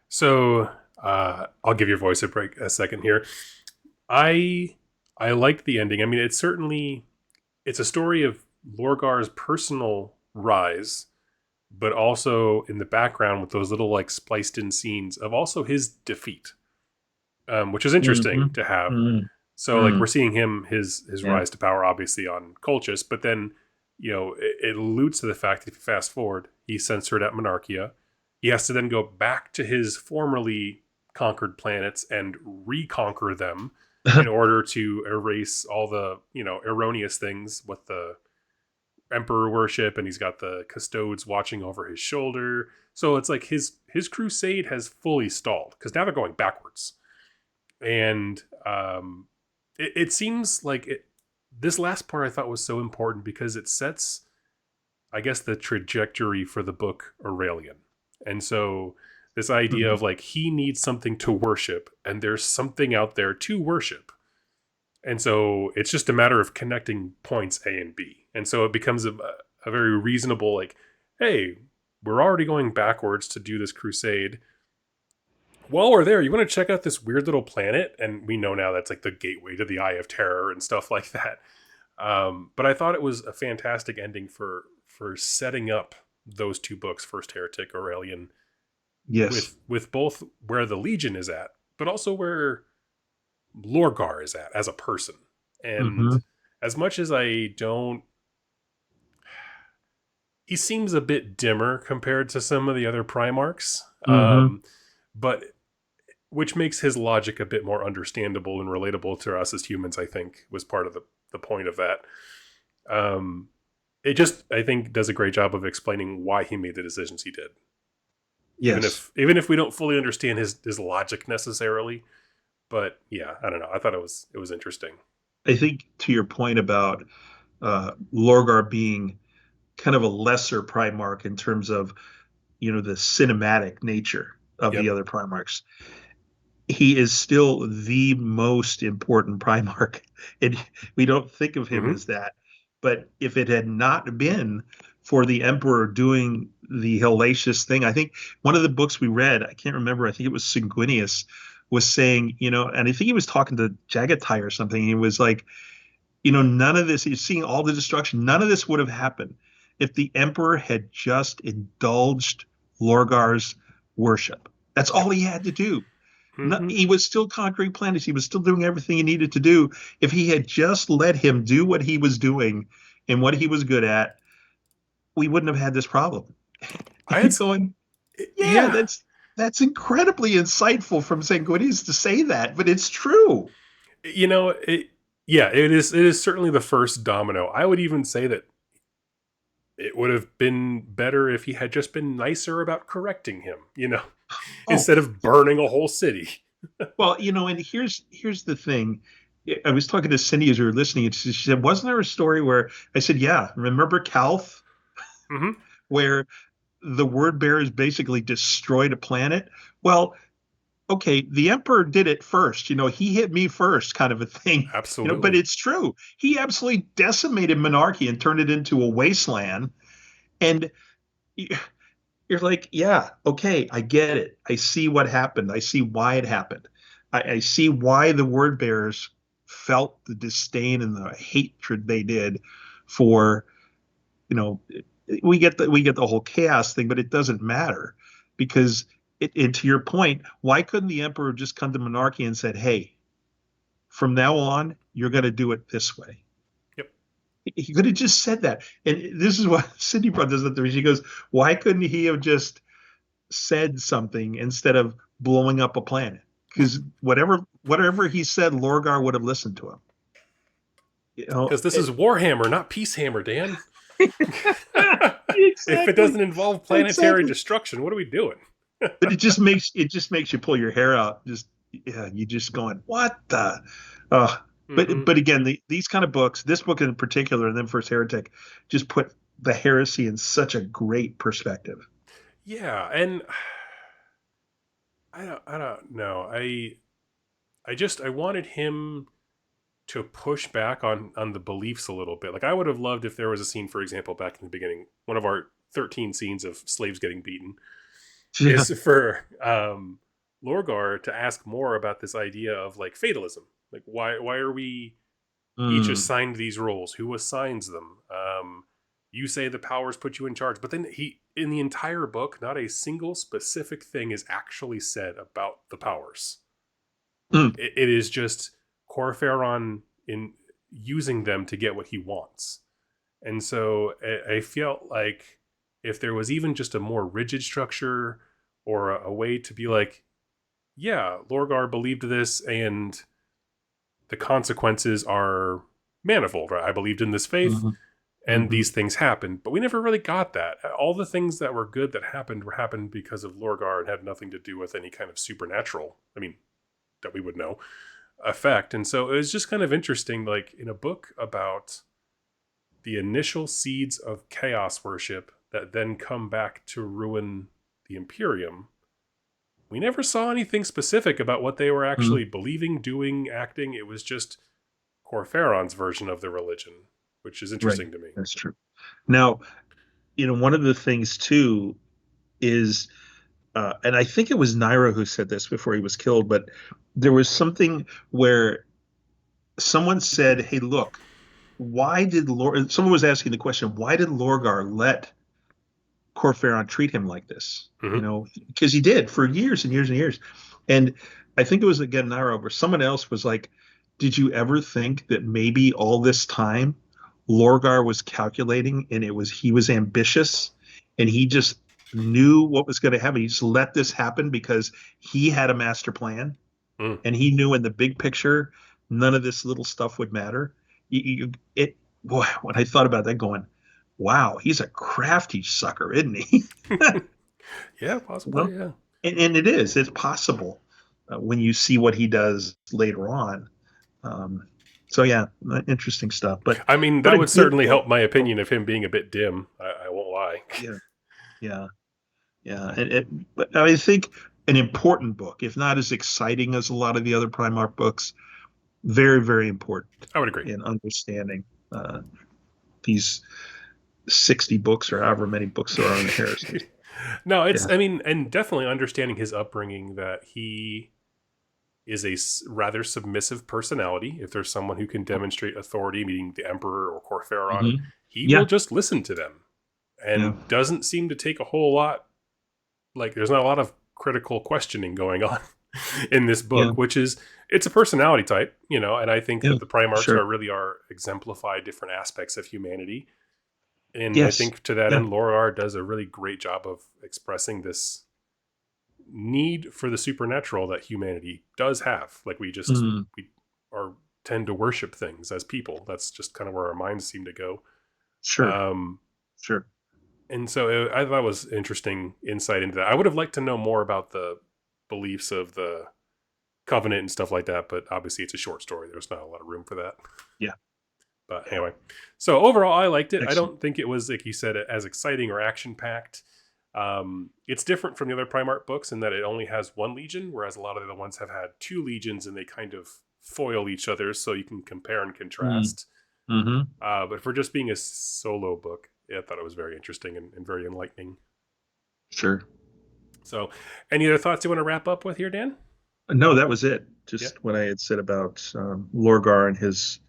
So I'll give your voice a break a second here. I I liked the ending. I mean, it's a story of Lorgar's personal rise, but also in the background with those little like spliced in scenes of also his defeat, which is interesting Mm-hmm. to have. So like Mm-hmm. we're seeing his Yeah. rise to power obviously on Colchis, but then it alludes to the fact that if you fast forward, he's censored at Monarchia. He has to then go back to his formerly conquered planets and reconquer them in order to erase all the erroneous things with the emperor worship, and he's got the custodes watching over his shoulder. So it's like his crusade has fully stalled because now they're going backwards, and it seems like this last part I thought was so important because it sets, I guess, the trajectory for the book Aurelian. And so this idea Mhm. of like he needs something to worship and there's something out there to worship. And so it's just a matter of connecting points A and B. And so it becomes a very reasonable, like, hey, we're already going backwards to do this crusade. while we're there, you want to check out this weird little planet, and we know now that's like the gateway to the Eye of Terror and stuff like that. But I thought it was a fantastic ending for setting up those two books, First Heretic, Aurelian, Yes. with both where the Legion is at, but also where Lorgar is at as a person. And Hmm. as much as I don't, he seems a bit dimmer compared to some of the other Primarchs, Hmm. but which makes his logic a bit more understandable and relatable to us as humans. I think was part of the point of that. Um, it just, I think, does a great job of explaining why he made the decisions he did, Yes. even if we don't fully understand his logic necessarily. But yeah, I don't know. I thought it was interesting. I think to your point about Lorgar being kind of a lesser Primarch in terms of, the cinematic nature of the Yep. other Primarchs, he is still the most important Primarch. And we don't think of him Mm-hmm. as that. But if it had not been for the Emperor doing the hellacious thing, I think one of the books we read, I can't remember, I think it was Sanguinius, was saying, and I think he was talking to Jagatai or something. He was like, none of this, he's seeing all the destruction, none of this would have happened if the Emperor had just indulged Lorgar's worship. That's all Yep. he had to do. Mm-hmm. He was still conquering planets. He was still doing everything he needed to do. If he had just let him do what he was doing and what he was good at, we wouldn't have had this problem. I You're had, going, yeah, yeah, that's incredibly insightful from Sanguinius to say that, but it's true. you know, yeah, it is. It is certainly the first domino. I would even say that it would have been better if he had just been nicer about correcting him. Oh, Instead of burning a whole city. well, and here's the thing. I was talking to Cindy as we were listening, and she said, "Wasn't there a story where?" I said, "Yeah, remember Calth, Mm-hmm. where the word bearers basically destroyed a planet?" Well, okay, the emperor did it first. He hit me first, kind of a thing. But Absolutely. it's true. He absolutely decimated monarchy and turned it into a wasteland. And you're like, yeah, okay, I get it. I see what happened. I see why it happened. I see why the word bearers felt the disdain and the hatred they did for, you know, we get the whole chaos thing, but it doesn't matter because and to your point, why couldn't the emperor just come to monarchy and said, "Hey, from now on, you're going to do it this way"? Yep. He could have just said that. And this is what Cindy brought this up to me. She goes, "Why couldn't he have just said something instead of blowing up a planet?" Because whatever he said, Lorgar would have listened to him. You know, Because this is Warhammer, not Peace Hammer, Dan. If it exactly, doesn't involve planetary exactly. destruction, what are we doing? But it just makes you pull your hair out. Just yeah, you just going what the. Uh, but Mm-hmm. but again, these kind of books, this book in particular, and then First Heretic, just put the heresy in such a great perspective. Yeah, and I don't know. I wanted him to push back on the beliefs a little bit. Like I would have loved if there was a scene, for example, back in the beginning, one of our 13 scenes of slaves getting beaten, Yeah. is for Lorgar to ask more about this idea of like fatalism. Like why are we each Mm, assigned these roles? Who assigns them? You say the powers put you in charge, but then he in the entire book, not a single specific thing is actually said about the powers. mm, It is just Corferon in using them to get what he wants. And so I felt like if there was even just a more rigid structure or a way to be like, yeah, Lorgar believed this and the consequences are manifold, right? I believed in this faith mhm, and mhm. these things happened. But we never really got that. All the things that were good that happened were happened because of Lorgar and had nothing to do with any kind of supernatural, I mean, that we would know, effect. And so it was just kind of interesting, like in a book about the initial seeds of chaos worship that then come back to ruin the Imperium. We never saw anything specific about what they were Mm, actually believing, doing, acting. It was just Corferon's version of the religion, which is right. interesting to me. That's true. Now, one of the things too is and I think it was Nairo who said this before he was killed, but there was something where someone said, "Hey, look, why did Lor?" Someone was asking the question, "Why did Lorgar let Corferon treat him like this?" Hmm. Because he did for years and years and years. And I think it was again Nairo, or someone else was like, "Did you ever think that maybe all this time Lorgar was calculating and he was ambitious and he just knew what was going to happen. He just let this happen because he had a master plan Mm. and he knew in the big picture none of this little stuff would matter." Boy, when I thought about that, going, "Wow, he's a crafty sucker, isn't he?" Yeah, possibly. Yeah. And it's possible when you see what he does later on. Um, so yeah, interesting stuff. I mean, But that a would good certainly book. help my opinion of him being a bit dim. I won't lie. Yeah, yeah, yeah. But I think an important book, if not as exciting as a lot of the other Primarch books, very, very important I would agree. in understanding these 60 books or however many books there are in the Heresy. No, Yeah. I mean, and definitely understanding his upbringing, that he is a rather submissive personality. If there's someone who can demonstrate authority, meaning the Emperor or Corferon, Hmm. he will Yeah. just listen to them, Yeah. and doesn't seem to take a whole lot. Like, there's not a lot of critical questioning going on in this Yeah. book, which is, it's a personality type, and I think Yeah. that the Primarchs Sure. are exemplify different aspects of humanity. And I Yes. think to that Yeah. end, Lorgar does a really great job of expressing this need for the supernatural that humanity does have. Like, Mm. we are tend to worship things as people. That's just kind of where our minds seem to go. Sure. Um, Sure. and so I thought it was interesting insight into that. I would have liked to know more about the beliefs of the Covenant and stuff like that, but obviously it's a short story. There's not a lot of room for that. Yeah. But Yeah. anyway, so overall, I liked it. I Excellent. don't think it was, like you said, as exciting or action packed. It's different from the other Primarch books in that it only has one legion, whereas a lot of the other ones have had two legions, and they kind of foil each other, so you can compare and Mm. contrast. Hmm. But for just being a solo book, yeah, I thought it was very interesting and very enlightening. Sure. So, any other thoughts you want to wrap up with here, Dan? No, that was it. Yeah, Just what I had said about Lorgar and his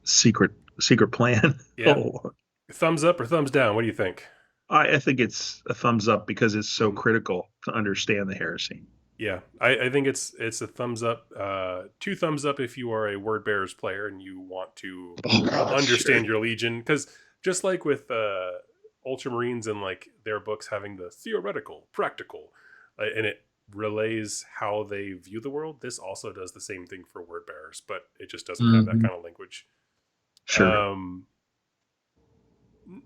secret plan. yeah. Oh, Thumbs up or thumbs down? What do you think? I think it's a thumbs up because it's so Mhm. critical to understand the heresy. Yeah, I think it's a thumbs up. Two thumbs up if you are a word bearers player and you want to Oh, sure. understand your legion, because just like with Ultramarines and like their books having the theoretical, practical, and it relays how they view the world. This also does the same thing for word bearers, but it just doesn't have that Hmm. kind of language. Sure. Um,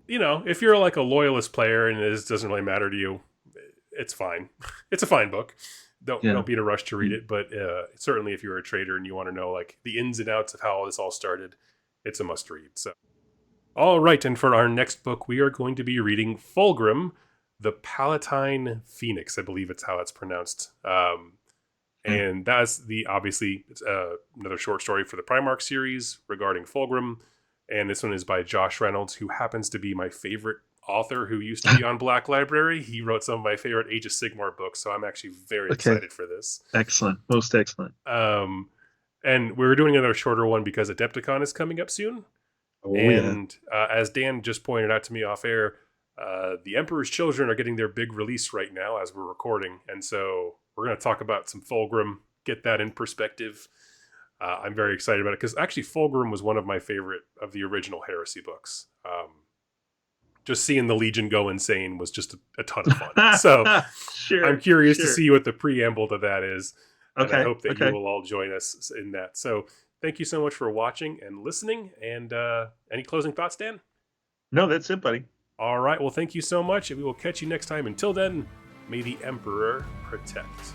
if you're like a loyalist player and this doesn't really matter to you, it's fine. It's a fine book. Yeah. Don't be in a rush to read it, but certainly if you're a trader and you want to know like the ins and outs of how this all started, it's a must read. So, all right, and for our next book, we are going to be reading Fulgrim, the Palatine Phoenix. I believe it's how it's pronounced. Yeah. And that's obviously it's, another short story for the Primarch series regarding Fulgrim. And this one is by Josh Reynolds, who happens to be my favorite author who used to be on Black Library. He wrote some of my favorite Age of Sigmar books, so I'm actually very Okay. excited for this. Excellent. Most excellent. Um, and we were doing another shorter one because Adepticon is coming up soon. Oh yeah. And as Dan just pointed out to me off air, the Emperor's Children are getting their big release right now as we're recording. And so we're going to talk about some Fulgrim, get that in perspective. I'm very excited about it because actually Fulgrim was one of my favorite of the original Heresy books. Just seeing the Legion go insane was just a ton of fun. So I'm Sure. curious to Sure. see what the preamble to that is. And I Okay. hope that you Okay. will all join us in that. So thank you so much for watching and listening. And any closing thoughts, Dan? No, that's it, buddy. All right. Well, thank you so much. And we will catch you next time. Until then, may the Emperor protect.